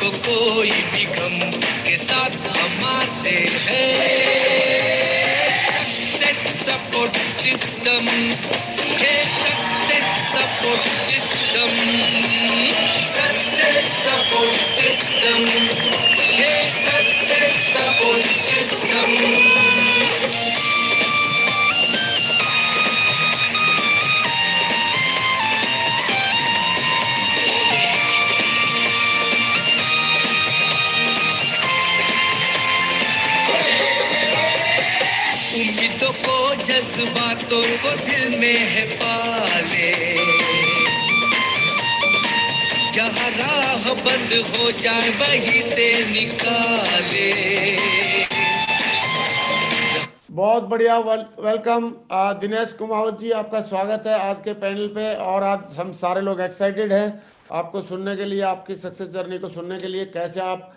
तो कोई भी गम के साथ हम आते हैं। सक्सेस सपोर्ट सिस्टम, ये success support system, success support system, ये सक्सेस सपोर्ट सिस्टम। उम्मीदों को जज्बातों को दिल में है पाले, जहाँ राह बंद हो जाए वहीं से निकाले। बहुत बढ़िया। वेलकम दिनेश कुमावत जी, आपका स्वागत है आज के पैनल पे। और आज हम सारे लोग एक्साइटेड हैं आपको सुनने के लिए, आपकी सक्सेस जर्नी को सुनने के लिए, कैसे आप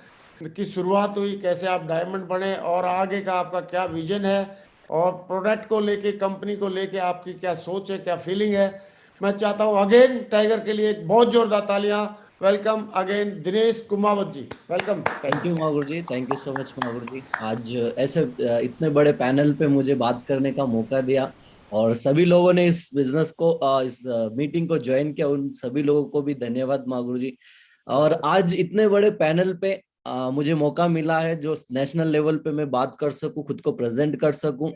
की शुरुआत हुई, कैसे आप डायमंड बने और आगे का आपका क्या विजन है, और प्रोडक्ट को लेके, कंपनी को लेके आपकी क्या सोच है, क्या फीलिंग है। मैं चाहता हूँ अगेन टाइगर के लिए एक बहुत जोरदार तालियां। Welcome again Dinesh Kumawat ji, welcome. Thank you Mahaguru ji, thank you so much Mahaguru ji. आज ऐसे इतने बड़े पैनल पे मुझे बात करने का मौका दिया, और सभी लोगों ने इस बिजनेस को इस मीटिंग को ज्वाइन किया, उन सभी लोगों को भी धन्यवाद महागुरु जी। और आज इतने बड़े पैनल पे मुझे मौका मिला है जो नेशनल लेवल पे मैं बात कर सकूं, खुद को प्रेजेंट कर सकूं।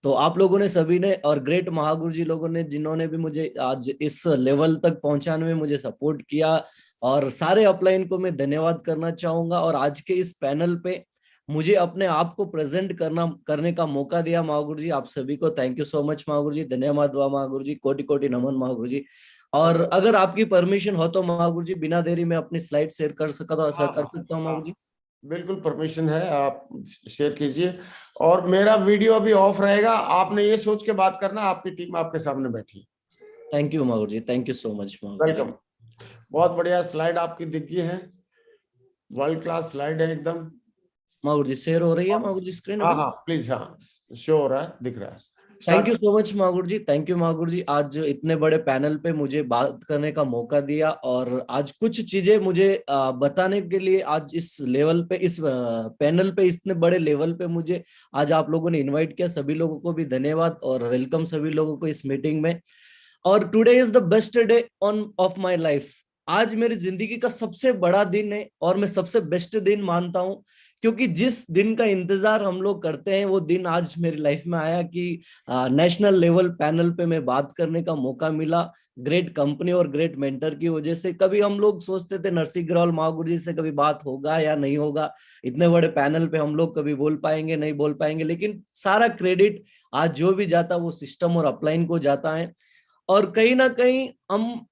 तो आप लोगों ने सभी ने, और ग्रेट महागुरु जी लोगों ने, जिन्होंने भी मुझे आज इस लेवल तक पहुंचाने में मुझे सपोर्ट किया, और सारे अपलाइन को मैं धन्यवाद करना चाहूंगा। और आज के इस पैनल पे मुझे अपने आप को प्रेजेंट करने का मौका दिया महागुरु जी, आप सभी को thank you so much Mahaguru जी, धन्यवाद महागुरु जी, कोटि कोटि नमन महागुरु जी। और अगर आपकी परमिशन हो तो महागुरु जी, बिना देरी में अपनी स्लाइड शेयर कर सकता हूँ महागुरु जी। बिल्कुल परमिशन है, आप शेयर कीजिए। और मेरा वीडियो अभी ऑफ रहेगा, आपने ये सोच के बात करना आपकी टीम आपके सामने बैठी। Thank you Mahaguru ji, thank you so much Mahaguru ji. Welcome. बहुत बढ़िया स्लाइड आपकी दिख गई है, वर्ल्ड क्लास स्लाइड है एकदम। महागुरु जी शेयर हो रही है महागुरु जी स्क्रीन? हाँ हाँ प्लीज, हाँ शो हो रहा है, दिख रहा है। Thank you so much Mahaguru ji, thank you Mahaguru ji. आज इतने बड़े पैनल पे मुझे बात करने का मौका दिया, और आज कुछ चीजें मुझे बताने के लिए आज इस लेवल पे, इस पैनल पे, इतने बड़े लेवल पे मुझे आज आप लोगों ने इनवाइट किया। सभी लोगों को भी धन्यवाद और वेलकम सभी लोगों को इस मीटिंग में। और today is the best day of my life. आज मेरी जिंदगी का सबसे बड़ा दिन है, और मैं सबसे बेस्ट दिन मानता हूं, क्योंकि जिस दिन का इंतजार हम लोग करते हैं वो दिन आज मेरी लाइफ में आया कि नेशनल लेवल पैनल पे मैं बात करने का मौका मिला, ग्रेट कंपनी और ग्रेट मेंटर की वजह से। कभी हम लोग सोचते थे नरसिंह ग्रोवर महागुरु जी से कभी बात होगा या नहीं होगा, इतने बड़े पैनल पे हम लोग कभी बोल पाएंगे नहीं बोल पाएंगे, लेकिन सारा क्रेडिट आज जो भी जाता वो सिस्टम और अपलाइन को जाता है। और कहीं ना कहीं हम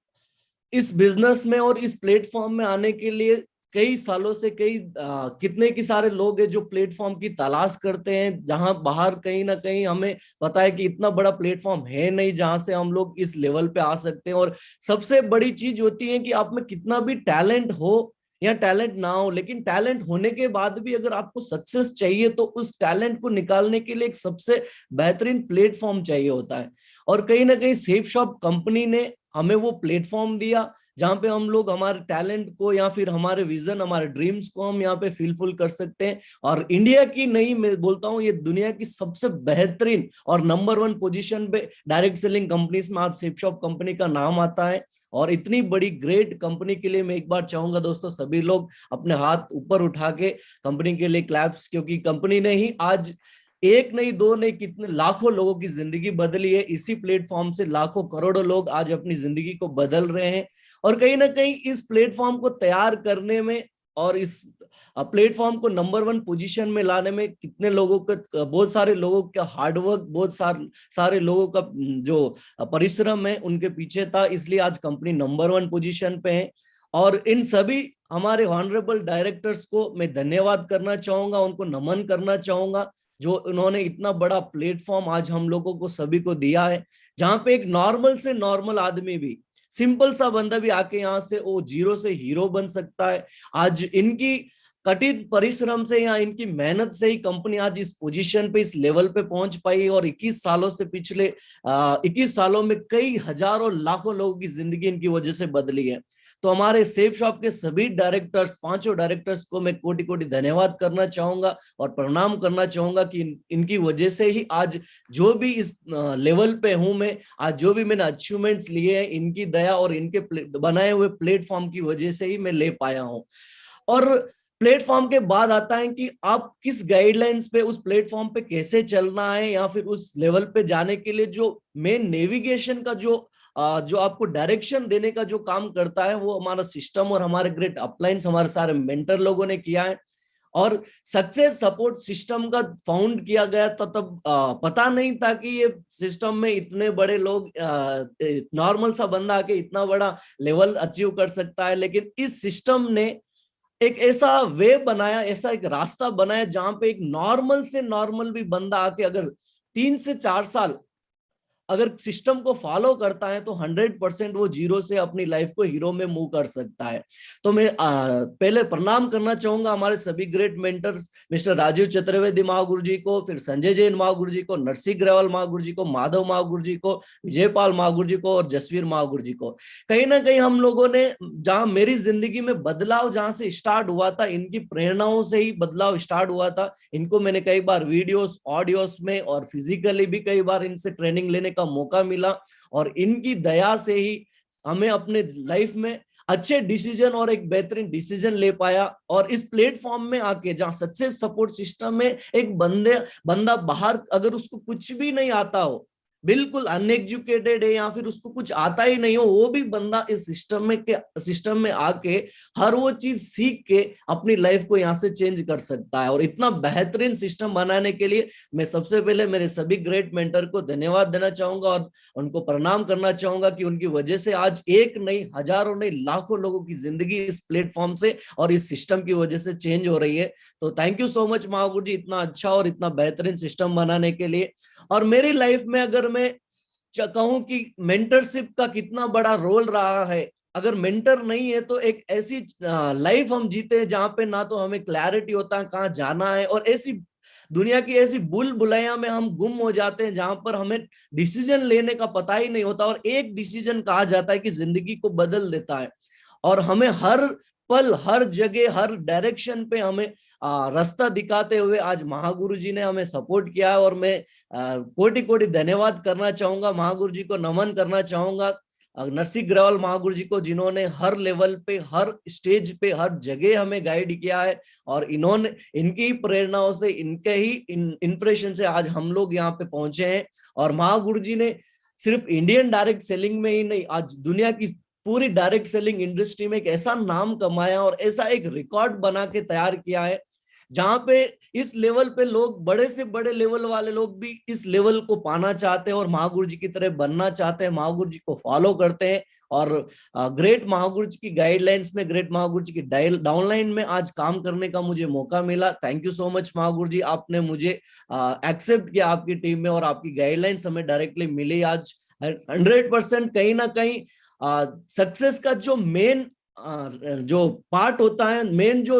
इस बिजनेस में और इस प्लेटफॉर्म में आने के लिए कई सालों से कितने की सारे लोग हैं जो प्लेटफॉर्म की तलाश करते हैं, जहां बाहर कहीं ना कहीं हमें पता है कि इतना बड़ा प्लेटफॉर्म है नहीं जहां से हम लोग इस लेवल पे आ सकते हैं। और सबसे बड़ी चीज होती है कि आप में कितना भी टैलेंट हो या टैलेंट ना हो, लेकिन टैलेंट होने के बाद भी अगर आपको सक्सेस चाहिए तो उस टैलेंट को निकालने के लिए एक सबसे बेहतरीन प्लेटफॉर्म चाहिए होता है। और कहीं ना कहीं सेफ शॉप कंपनी ने हमें वो प्लेटफॉर्म दिया जहां पे हम लोग हमारे टैलेंट को या फिर हमारे विजन, हमारे ड्रीम्स को हम यहाँ पे फुलफिल कर सकते हैं। और इंडिया की नहीं, मैं बोलता हूँ ये दुनिया की सबसे बेहतरीन और नंबर 1 पोजीशन पे डायरेक्ट सेलिंग कंपनीज में आज सेफ शॉप कंपनी का नाम आता है। और इतनी बड़ी ग्रेट कंपनी के लिए मैं एक बार चाहूंगा दोस्तों, सभी लोग अपने हाथ ऊपर उठा के कंपनी के लिए क्लैप्स, क्योंकि कंपनी ने ही आज एक नहीं दो नहीं कितने लाखों लोगों की जिंदगी बदली है। इसी प्लेटफॉर्म से लाखों करोड़ों लोग आज अपनी जिंदगी को बदल रहे हैं। और कहीं ना कहीं इस प्लेटफॉर्म को तैयार करने में और इस प्लेटफॉर्म को नंबर 1 पोजीशन में लाने में कितने लोगों का, बहुत सारे लोगों का हार्डवर्क, बहुत सारे लोगों का जो परिश्रम है उनके पीछे था, इसलिए आज कंपनी नंबर 1 पोजीशन पे है। और इन सभी हमारे ऑनरेबल डायरेक्टर्स को मैं धन्यवाद करना चाहूंगा, उनको नमन करना चाहूंगा, जो उन्होंने इतना बड़ा प्लेटफॉर्म आज हम लोगों को सभी को दिया है, जहां पे एक नॉर्मल से नॉर्मल आदमी भी, सिंपल सा बंदा भी आके यहाँ से वो जीरो से हीरो बन सकता है। आज इनकी कठिन परिश्रम से या इनकी मेहनत से ही कंपनी आज इस पोजीशन पे, इस लेवल पे पहुंच पाई। और 21 सालों से, पिछले 21 सालों में कई हजारों लाखों लोगों की जिंदगी इनकी वजह से बदली है। तो हमारे सेफ शॉप के सभी डायरेक्टर्स, पांचों डायरेक्टर्स को मैं कोटि कोटि धन्यवाद करना चाहूंगा और प्रणाम करना चाहूंगा कि इनकी वजह से ही आज जो भी इस लेवल पे हूं मैं, आज जो भी मैंने अचीवमेंट्स लिए हैं, इनकी दया और इनके बनाए हुए प्लेटफॉर्म की वजह से ही मैं ले पाया हूं। और प्लेटफॉर्म के बाद आता है कि आप किस गाइडलाइंस पे उस प्लेटफॉर्म पे कैसे चलना है, या फिर उस लेवल पे जाने के लिए जो मेन नेविगेशन का जो आपको डायरेक्शन देने का जो काम करता है, वो हमारा सिस्टम और हमारे ग्रेट अपलाइंस, हमारे सारे मेंटर लोगों ने किया है। और सक्सेस सपोर्ट सिस्टम का फाउंड किया गया था तब पता नहीं था कि ये सिस्टम में इतने बड़े लोग, नॉर्मल सा बंदा आके इतना बड़ा लेवल अचीव कर सकता है। लेकिन इस सिस्टम ने एक ऐसा वे बनाया, ऐसा एक रास्ता बनाया जहां पे एक नॉर्मल से नॉर्मल भी बंदा आके अगर 3 से 4 साल अगर सिस्टम को फॉलो करता है तो 100% वो जीरो से अपनी लाइफ को हीरो में मूव कर सकता है। तो मैं पहले प्रणाम करना चाहूंगा हमारे सभी great mentors, mister Rajeev Chaturvedi Mahaguru ji को, फिर संजय जैन महागुरु जी को, नरसिंह ग्रेवाल महागुरु जी को, माधव महागुरु जी को, विजयपाल महागुरु जी को और जसवीर महागुरु जी को। कहीं ना कहीं हम लोगों ने, जहां मेरी जिंदगी में बदलाव जहां से स्टार्ट हुआ था, इनकी प्रेरणाओं से ही बदलाव स्टार्ट हुआ था। इनको मैंने कई बार वीडियोस, ऑडियोस में और फिजिकली भी कई बार इनसे ट्रेनिंग लेने का मौका मिला, और इनकी दया से ही हमें अपने लाइफ में अच्छे डिसीजन और एक बेहतरीन डिसीजन ले पाया। और इस प्लेटफॉर्म में आके जहां सक्सेस सपोर्ट सिस्टम में एक बंदा बाहर अगर उसको कुछ भी नहीं आता हो, बिल्कुल अनएजुकेटेड है या फिर उसको कुछ आता ही नहीं हो, वो भी बंदा इस सिस्टम में आके हर वो चीज सीख के अपनी लाइफ को यहाँ से चेंज कर सकता है। और इतना बेहतरीन सिस्टम बनाने के लिए मैं सबसे पहले मेरे सभी ग्रेट मेंटर को धन्यवाद देना चाहूंगा और उनको प्रणाम करना चाहूंगा कि उनकी वजह से आज एक नहीं, हजारों नहीं, लाखों लोगों की जिंदगी इस प्लेटफॉर्म से और इस सिस्टम की वजह से चेंज हो रही है। तो thank you so much Mahaguru जी, इतना अच्छा और इतना बेहतरीन सिस्टम बनाने के लिए। और मेरी लाइफ में अगर मैं कहूं कि मेंटरशिप का कितना बड़ा रोल रहा है, अगर मेंटर नहीं है तो एक ऐसी लाइफ हम जीते हैं जहां पे ना तो हमें क्लैरिटी होता है कहाँ जाना है, और ऐसी दुनिया की ऐसी भूल-भुलैया में हम गुम हो जाते हैं जहां पर हमें डिसीजन लेने का पता ही नहीं होता। और एक डिसीजन कहा जाता है कि जिंदगी को बदल देता है, और हमें हर पल, हर जगह, हर डायरेक्शन पे हमें रास्ता दिखाते हुए आज महागुरु जी ने हमें सपोर्ट किया है। और मैं कोटि कोटि धन्यवाद करना चाहूंगा, महागुरु जी को नमन करना चाहूंगा, नरसिंह ग्रेवाल महागुरु जी को, जिन्होंने हर लेवल पे, हर स्टेज पे, हर जगह हमें गाइड किया है। और इन्होंने, इनकी प्रेरणाओं से, इनके ही इंप्रेशन से आज हम लोग यहाँ पे पहुंचे हैं। और महागुरु जी ने सिर्फ इंडियन डायरेक्ट सेलिंग में ही नहीं, आज दुनिया की पूरी डायरेक्ट सेलिंग इंडस्ट्री में एक ऐसा नाम कमाया और ऐसा एक रिकॉर्ड बना के तैयार किया है जहां पे इस लेवल पे लोग, बड़े से बड़े लेवल वाले लोग भी इस लेवल को पाना चाहते हैं और महागुरु जी की तरह बनना चाहते हैं, महागुरु जी को फॉलो करते हैं। और ग्रेट महागुरु जी की गाइडलाइंस में, ग्रेट महागुरु जी की डाउनलाइन में आज काम करने का मुझे मौका मिला। Thank you so much Mahaguru जी, आपने मुझे एक्सेप्ट किया आपकी टीम में और आपकी गाइडलाइंस हमें डायरेक्टली मिली। आज 100% कहीं ना कहीं सक्सेस का जो मेन जो पार्ट होता है, मेन जो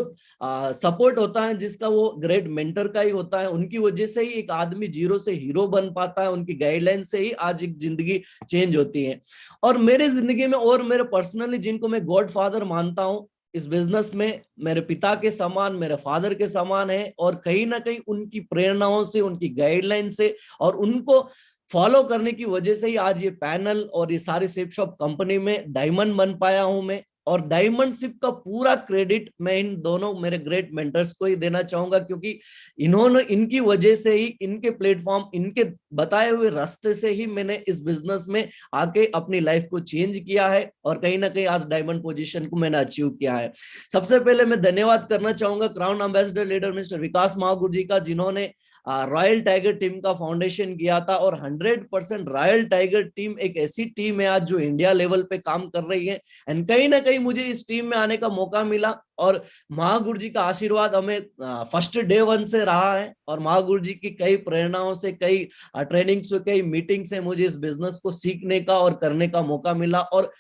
सपोर्ट होता है, जिसका वो ग्रेट मेंटर का ही होता है। उनकी वजह से ही एक आदमी जीरो से हीरो बन पाता है, उनकी गाइडलाइन से ही आज एक जिंदगी चेंज होती है। और मेरे जिंदगी में, और मेरे पर्सनली जिनको मैं गॉड फादर मानता हूं इस बिजनेस में, मेरे पिता के समान, मेरे फादर के समान है। और कहीं ना कहीं उनकी प्रेरणाओं से, उनकी गाइडलाइन से और उनको फॉलो करने की वजह से ही आज ये पैनल और ये सारी सेफ शॉप कंपनी में डायमंड बन पाया हूं मैं। और डायमंडशिप का पूरा क्रेडिट मैं इन दोनों मेरे ग्रेट मेंटर्स को ही देना चाहूंगा, क्योंकि इन्होंने, इनकी वजह से ही, इनके प्लेटफॉर्म, इनके बताए हुए रास्ते से ही मैंने इस बिजनेस में आके अपनी लाइफ को चेंज किया है और कहीं ना कहीं आज डायमंड पोजीशन को मैंने अचीव किया है। सबसे पहले मैं धन्यवाद करना चाहूंगा क्राउन एम्बेसडर लीडर मिस्टर विकास महागुरु जी का, जिन्होंने रॉयल टाइगर टीम का फाउंडेशन किया था। और 100% रॉयल टाइगर टीम एक ऐसी टीम है आज जो इंडिया लेवल पे काम कर रही है। एंड कहीं ना कहीं मुझे इस टीम में आने का मौका मिला और महागुरु जी का आशीर्वाद हमें फर्स्ट डे 1 से रहा है। और महागुरु जी की कई प्रेरणाओं से, कई ट्रेनिंग से, कई मीटिंग से मुझे इस बिजनेस को सीखने का और करने का मौका मिला। और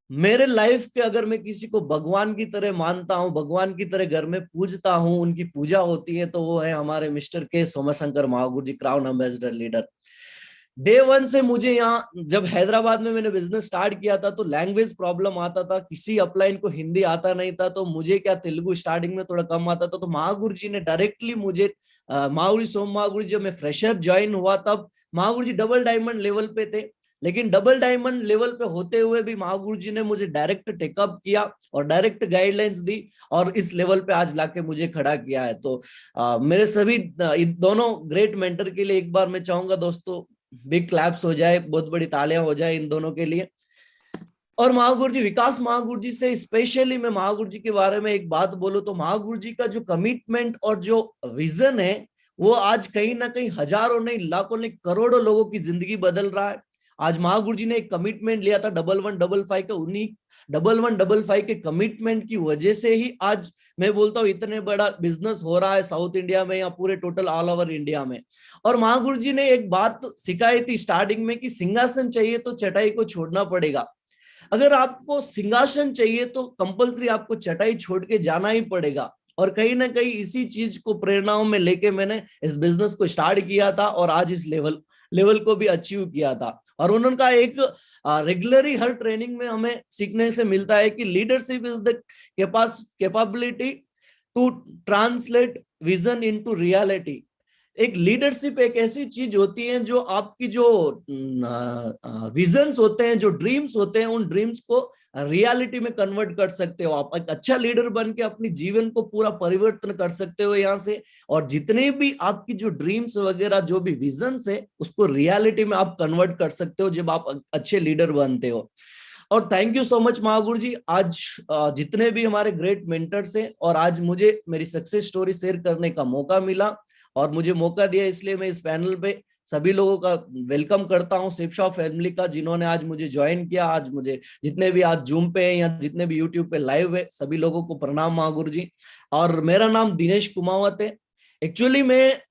मेरे लाइफ के, अगर मैं किसी को भगवान की तरह मानता हूँ, भगवान की तरह घर में पूजता हूँ, उनकी पूजा होती है, तो वो है हमारे mister K Somashankar Mahaguru ji, crown ambassador leader, day one से मुझे यहाँ, जब हैदराबाद में मैंने बिजनेस स्टार्ट किया था तो लैंग्वेज प्रॉब्लम आता था, किसी अपलाइन को हिंदी आता नहीं था, तो मुझे क्या तेलुगु स्टार्टिंग में थोड़ा कम आता था, तो महागुरु जी ने डायरेक्टली मुझे महागुरु सोम महागुरु जी, जब मैं फ्रेशर ज्वाइन हुआ तब महागुरु जी डबल डायमंड लेवल पे थे, लेकिन डबल डायमंड लेवल पे होते हुए भी महागुरु जी ने मुझे डायरेक्ट टेकअप किया और डायरेक्ट गाइडलाइंस दी और इस लेवल पे आज लाके मुझे खड़ा किया है। तो मेरे सभी इन दोनों ग्रेट मेंटर के लिए एक बार मैं चाहूंगा दोस्तों बिग क्लैप्स हो जाए, बहुत बड़ी तालियां हो जाए इन दोनों के लिए। और महागुरु जी, विकास महागुरु जी से स्पेशली मैं महागुरु जी के बारे में एक बात बोलूं तो महागुरु जी का जो कमिटमेंट और जो विजन है वो आज कहीं ना कहीं हजारों नहीं, लाखों नहीं, करोड़ों लोगों की जिंदगी बदल रहा है। आज महागुरु जी ने एक कमिटमेंट लिया था 1115 का, उन्हीं 1115 के कमिटमेंट की वजह से ही आज मैं बोलता हूँ इतने बड़ा बिजनेस हो रहा है साउथ इंडिया में या पूरे टोटल ऑल ओवर इंडिया में। और महागुरु जी ने एक बात सिखाई थी स्टार्टिंग में कि सिंहासन चाहिए तो चटाई को छोड़ना पड़ेगा। अगर आपको सिंहासन चाहिए तो कंपलसरी आपको चटाई छोड़ के जाना ही पड़ेगा। और कहीं ना कहीं इसी चीज को प्रेरणाओं में लेके मैंने इस बिजनेस को स्टार्ट किया था और आज इस लेवल को भी अचीव किया था। और उनका एक रेगुलरली हर ट्रेनिंग में हमें सीखने से मिलता है कि leadership is the capability to translate vision into reality. एक लीडरशिप एक ऐसी चीज होती है जो आपकी जो विजन्स होते हैं, जो ड्रीम्स होते हैं, उन ड्रीम्स को रियलिटी में कन्वर्ट कर सकते हो। आप एक अच्छा लीडर बन के अपनी जीवन को पूरा परिवर्तन कर सकते हो यहाँ से, और जितने भी आपकी जो ड्रीम्स वगैरह जो भी विजन्स है उसको रियलिटी में आप कन्वर्ट कर सकते हो जब आप अच्छे लीडर बनते हो। और thank you so much Mahaguru ji, आज जितने भी हमारे ग्रेट मेंटर्स हैं और आज मुझे मेरी सक्सेस स्टोरी शेयर करने का मौका मिला और मुझे मौका दिया, इसलिए मैं इस पैनल पे सभी लोगों का वेलकम करता हूं, शिवशाह फैमिली का, जिन्होंने आज मुझे ज्वाइन किया। आज मुझे जितने भी आज जूम पे हैं या जितने भी यूट्यूब पे लाइव है सभी लोगों को प्रणाम महागुरु जी। और मेरा नाम दिनेश कुमावत है। एक्चुअली मैं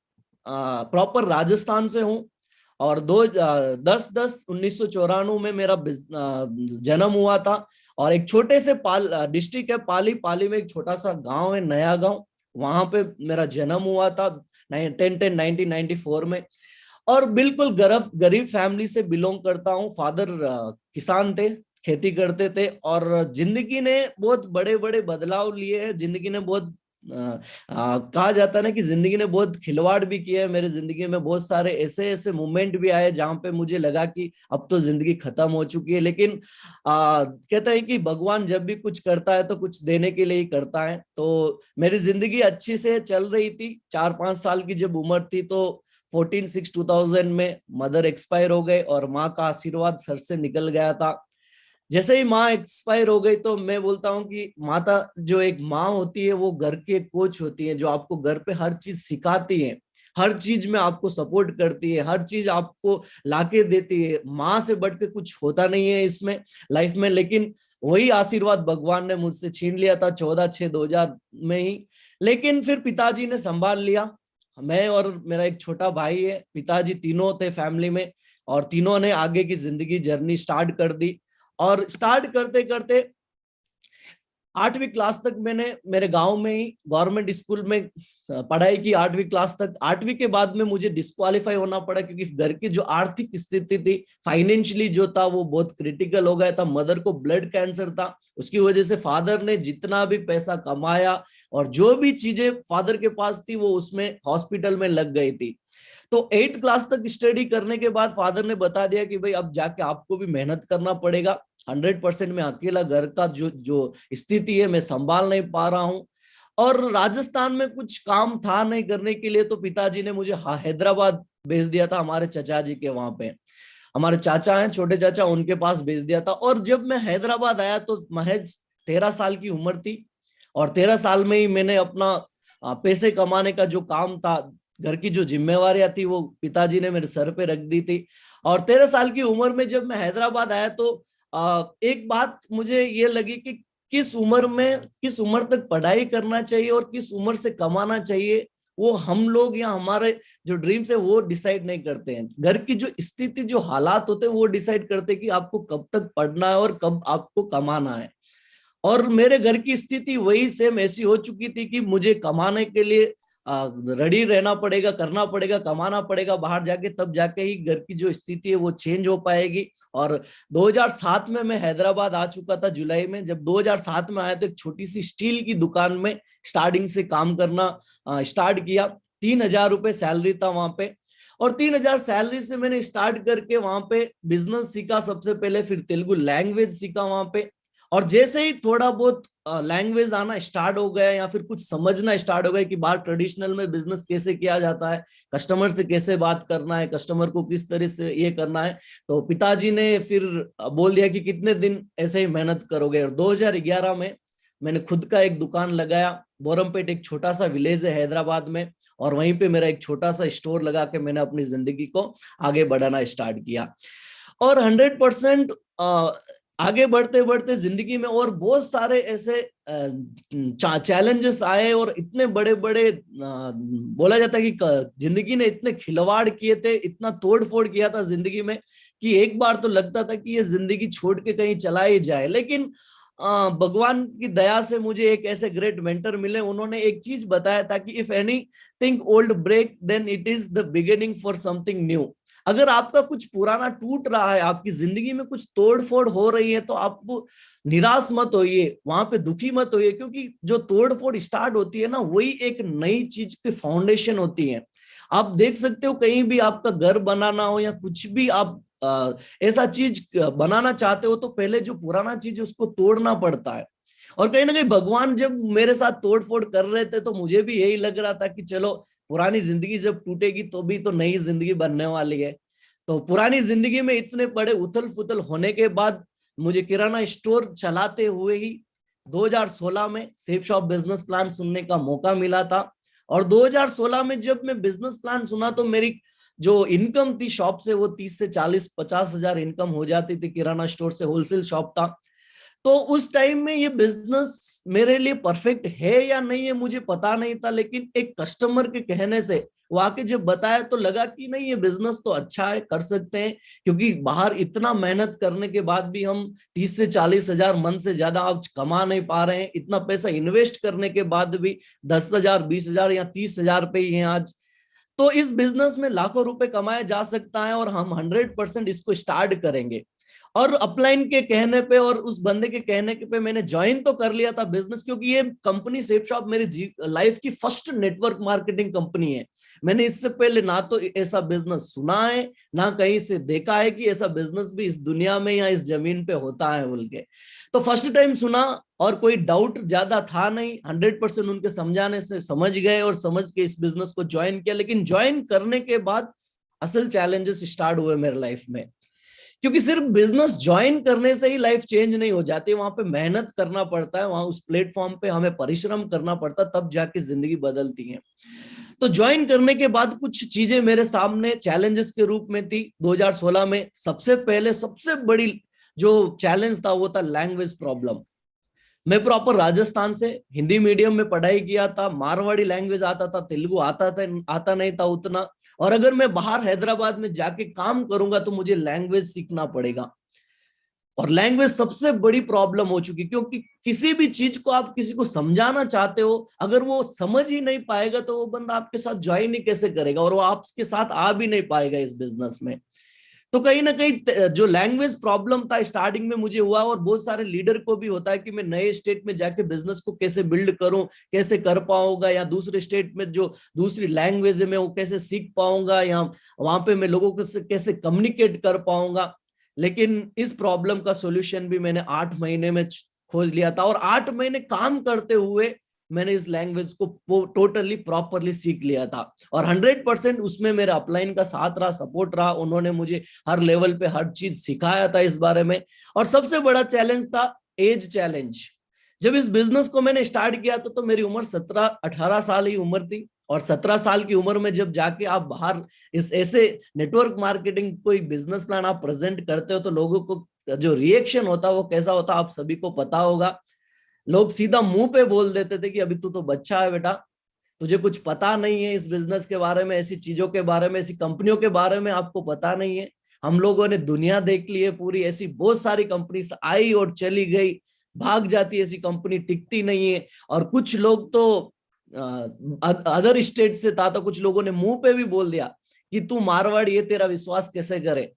प्रॉपर राजस्थान से हूँ और 10/10/1994 में मेरा जन्म हुआ था। और एक छोटे से डिस्ट्रिक्ट है पाली में एक छोटा सा गांव है नया गांव, वहां पे मेरा जन्म हुआ था 1994 में। और बिल्कुल गरीब फैमिली से बिलोंग करता हूँ। फादर किसान थे, खेती करते थे और जिंदगी ने बहुत बड़े बड़े बदलाव लिए हैं। जिंदगी ने बहुत कहा जाता है ना कि जिंदगी ने बहुत खिलवाड़ भी किया है। मेरे जिंदगी में बहुत सारे ऐसे मोमेंट भी आए जहां पे मुझे लगा कि अब तो जिंदगी खत्म हो चुकी है, लेकिन कहते हैं कि भगवान जब भी कुछ करता है तो कुछ देने के लिए ही करता है। तो मेरी जिंदगी अच्छी से चल रही थी। 4-5 साल की जब उम्र थी तो 14/6/2000 में मदर एक्सपायर हो गए और माँ का आशीर्वाद सर से निकल गया था। जैसे ही माँ एक्सपायर हो गई तो मैं बोलता हूँ कि माता जो एक माँ होती है वो घर की एक कोच होती है, जो आपको घर पे हर चीज सिखाती है, हर चीज में आपको सपोर्ट करती है, हर चीज आपको लाके देती है। माँ से बढ़ के कुछ होता नहीं है इसमें लाइफ में, लेकिन वही आशीर्वाद भगवान ने मुझसे छीन लिया था 14/6/2000 में ही। लेकिन फिर पिताजी ने संभाल लिया। मैं और मेरा एक छोटा भाई है, पिताजी तीनों थे फैमिली में और तीनों ने आगे की जिंदगी जर्नी स्टार्ट कर दी। और स्टार्ट करते करते 8वीं क्लास तक मैंने मेरे गांव में ही गवर्नमेंट स्कूल में पढ़ाई की, 8वीं क्लास तक। 8वीं के बाद में मुझे डिस्क्वालीफाई होना पड़ा क्योंकि घर की जो आर्थिक स्थिति थी, फाइनेंशियली जो था वो बहुत क्रिटिकल हो गया था। मदर को ब्लड कैंसर था, उसकी वजह से फादर ने जितना भी पैसा कमाया और जो भी चीजें फादर के पास थी वो उसमें हॉस्पिटल में लग गई थी। तो 8th क्लास तक स्टडी करने के बाद फादर ने बता दिया कि भाई अब जाके आपको भी मेहनत करना पड़ेगा। 100% में अकेला घर का जो स्थिति है मैं संभाल नहीं पा रहा हूँ। और राजस्थान में कुछ काम था नहीं करने के लिए, तो पिताजी ने मुझे हैदराबाद भेज दिया था। हमारे चाचा जी के वहां पे, हमारे चाचा हैं छोटे चाचा, उनके पास भेज दिया था। और जब मैं हैदराबाद आया तो महज 13 साल की उम्र थी और 13 साल में ही मैंने अपना पैसे कमाने का जो काम था, घर की जो जिम्मेवारियां थी वो पिताजी ने मेरे सर पे रख दी थी। और 13 साल की उम्र में जब मैं हैदराबाद आया तो एक बात मुझे ये लगी कि किस उम्र तक पढ़ाई करना चाहिए और किस उम्र से कमाना चाहिए, वो हम लोग या हमारे जो ड्रीम्स है वो डिसाइड नहीं करते हैं। घर की जो स्थिति, जो हालात होते हैं वो डिसाइड करते हैं कि आपको कब तक पढ़ना है और कब आपको कमाना है। और मेरे घर की स्थिति वही सेम ऐसी हो चुकी थी कि मुझे कमाने के लिए रेडी रहना पड़ेगा, करना पड़ेगा, कमाना पड़ेगा बाहर जाके, तब जाके ही घर की जो स्थिति है वो चेंज हो पाएगी। और 2007 में मैं हैदराबाद आ चुका था जुलाई में। जब 2007 में आया तो एक छोटी सी स्टील की दुकान में स्टार्टिंग से काम करना स्टार्ट किया। 3,000 रुपए सैलरी था वहां पे, और 3,000 सैलरी से मैंने स्टार्ट करके वहां पे बिजनेस सीखा सबसे पहले, फिर तेलुगु लैंग्वेज सीखा वहां पे। और जैसे ही थोड़ा बहुत लैंग्वेज आना स्टार्ट हो गया या फिर कुछ समझना स्टार्ट हो गया कि बाहर ट्रेडिशनल में बिजनेस कैसे किया जाता है, कस्टमर से कैसे बात करना है, कस्टमर को किस तरह से ये करना है, तो पिताजी ने फिर बोल दिया कि कितने दिन ऐसे ही मेहनत करोगे। और 2011 में मैंने खुद का एक दुकान लगाया। बोरमपेट एक छोटा सा विलेज है हैदराबाद में, और वहीं पे मेरा एक छोटा सा स्टोर लगा के मैंने अपनी जिंदगी को आगे बढ़ाना स्टार्ट किया। और 100% आगे बढ़ते बढ़ते जिंदगी में और बहुत सारे ऐसे चैलेंजेस आए, और इतने बड़े बड़े बोला जाता है कि जिंदगी ने इतने खिलवाड़ किए थे, इतना तोड़ फोड़ किया था जिंदगी में कि एक बार तो लगता था कि ये जिंदगी छोड़ के कहीं चला ही जाए। लेकिन भगवान की दया से मुझे एक ऐसे ग्रेट मेंटर मिले, उन्होंने एक चीज बताया था कि if anything old break then it is the beginning for something new. अगर आपका कुछ पुराना टूट रहा है, आपकी जिंदगी में कुछ तोड़ फोड़ हो रही है, तो आप निराश मत होइए, वहां पे दुखी मत होइए, क्योंकि जो तोड़ फोड़ स्टार्ट होती है ना, वही एक नई चीज की फाउंडेशन होती है। आप देख सकते हो कहीं भी आपका घर बनाना हो या कुछ भी आप ऐसा चीज बनाना चाहते हो, तो पहले जो पुराना चीज है उसको तोड़ना पड़ता है। और कहीं ना कहीं भगवान जब मेरे साथ तोड़ फोड़ कर रहे थे, तो मुझे भी यही लग रहा था कि चलो पुरानी जिंदगी जब टूटेगी तो भी तो नई जिंदगी बनने वाली है। तो पुरानी जिंदगी में इतने बड़े उथल फुथल होने के बाद मुझे किराना स्टोर चलाते हुए ही 2016 में सेफ शॉप बिजनेस प्लान सुनने का मौका मिला था। और 2016 में जब मैं बिजनेस प्लान सुना, तो मेरी जो इनकम थी शॉप से वो 30 से 40-50 हजार इनकम हो जाती थी। किराना स्टोर से होलसेल शॉप था। तो उस टाइम में ये बिजनेस मेरे लिए परफेक्ट है या नहीं है मुझे पता नहीं था, लेकिन एक कस्टमर के कहने से वो आके जब बताया तो लगा कि नहीं, ये बिजनेस तो अच्छा है, कर सकते हैं। क्योंकि बाहर इतना मेहनत करने के बाद भी हम 30 से 40 हजार मन से ज्यादा आज कमा नहीं पा रहे हैं। इतना पैसा इन्वेस्ट करने के बाद भी 10,000, 20,000 या 30,000 पे ही है आज। तो इस बिजनेस में लाखों रुपए कमाया जा सकता है, और हम 100% इसको स्टार्ट करेंगे। और अपलाइन के कहने पे और उस बंदे के कहने के पे मैंने ज्वाइन तो कर लिया था बिजनेस, क्योंकि ये कंपनी सेफ शॉप मेरी लाइफ की फर्स्ट नेटवर्क मार्केटिंग कंपनी है। मैंने इससे पहले ना तो ऐसा बिजनेस सुना है, ना कहीं से देखा है कि ऐसा बिजनेस भी इस दुनिया में या इस जमीन पे होता है बोल के। तो फर्स्ट टाइम सुना, और कोई डाउट ज्यादा था नहीं, 100% उनके समझाने से समझ गए और समझ के इस बिजनेस को ज्वाइन किया। लेकिन ज्वाइन करने के बाद असल चैलेंजेस स्टार्ट हुए मेरे लाइफ में, क्योंकि सिर्फ बिजनेस ज्वाइन करने से ही लाइफ चेंज नहीं हो जाती, वहां पे मेहनत करना पड़ता है, वहां उस प्लेटफॉर्म पे हमें परिश्रम करना पड़ता है, तब जाके जिंदगी बदलती है। तो ज्वाइन करने के बाद कुछ चीजें मेरे सामने चैलेंजेस के रूप में थी। 2016 में सबसे पहले सबसे बड़ी जो चैलेंज था वो था लैंग्वेज प्रॉब्लम। मैं प्रॉपर राजस्थान से हिंदी मीडियम में पढ़ाई किया था, मारवाड़ी लैंग्वेज आता था, तेलुगु आता नहीं था उतना। और अगर मैं बाहर हैदराबाद में जाके काम करूंगा तो मुझे लैंग्वेज सीखना पड़ेगा, और लैंग्वेज सबसे बड़ी प्रॉब्लम हो चुकी, क्योंकि किसी भी चीज को आप किसी को समझाना चाहते हो, अगर वो समझ ही नहीं पाएगा तो वो बंदा आपके साथ ज्वाइन ही कैसे करेगा, और वो आपके साथ आ भी नहीं पाएगा इस बिजनेस में। तो कहीं ना कहीं जो लैंग्वेज प्रॉब्लम था स्टार्टिंग में मुझे हुआ, और बहुत सारे लीडर को भी होता है कि मैं नए स्टेट में जाके बिजनेस को कैसे बिल्ड करूं, कैसे कर पाऊंगा, या दूसरे स्टेट में जो दूसरी लैंग्वेज है मैं वो कैसे सीख पाऊंगा, या वहां पे मैं लोगों को कैसे कम्युनिकेट कर पाऊंगा। लेकिन इस प्रॉब्लम का सोल्यूशन भी मैंने 8 महीने में खोज लिया था, और 8 महीने काम करते हुए मैंने इस लैंग्वेज को टोटली प्रॉपरली सीख लिया था। और 100% उसमें मेरा अपलाइन का साथ रहा, सपोर्ट रहा, उन्होंने मुझे हर लेवल पे हर चीज सिखाया था इस बारे में। और सबसे बड़ा चैलेंज था एज चैलेंज। जब इस बिजनेस को मैंने स्टार्ट किया था तो मेरी उम्र 17-18 साल ही उम्र थी, और 17 साल की उम्र में जब जाके आप बाहर इस ऐसे नेटवर्क मार्केटिंग कोई बिजनेस प्लान आप प्रेजेंट करते हो, तो लोगों को जो रिएक्शन होता है वो कैसा होता है आप सभी को पता होगा। लोग सीधा मुंह पे बोल देते थे कि अभी तू तो बच्चा है बेटा, तुझे कुछ पता नहीं है इस बिजनेस के बारे में, ऐसी चीजों के बारे में, ऐसी कंपनियों के बारे में आपको पता नहीं है। हम लोगों ने दुनिया देख ली है पूरी, ऐसी बहुत सारी कंपनी आई और चली गई, भाग जाती है ऐसी कंपनी, टिकती नहीं है। और कुछ लोग तो अदर स्टेट से था, तो कुछ लोगों ने मुंह पे भी बोल दिया कि तू मारवाड़ी है, तेरा विश्वास कैसे करे,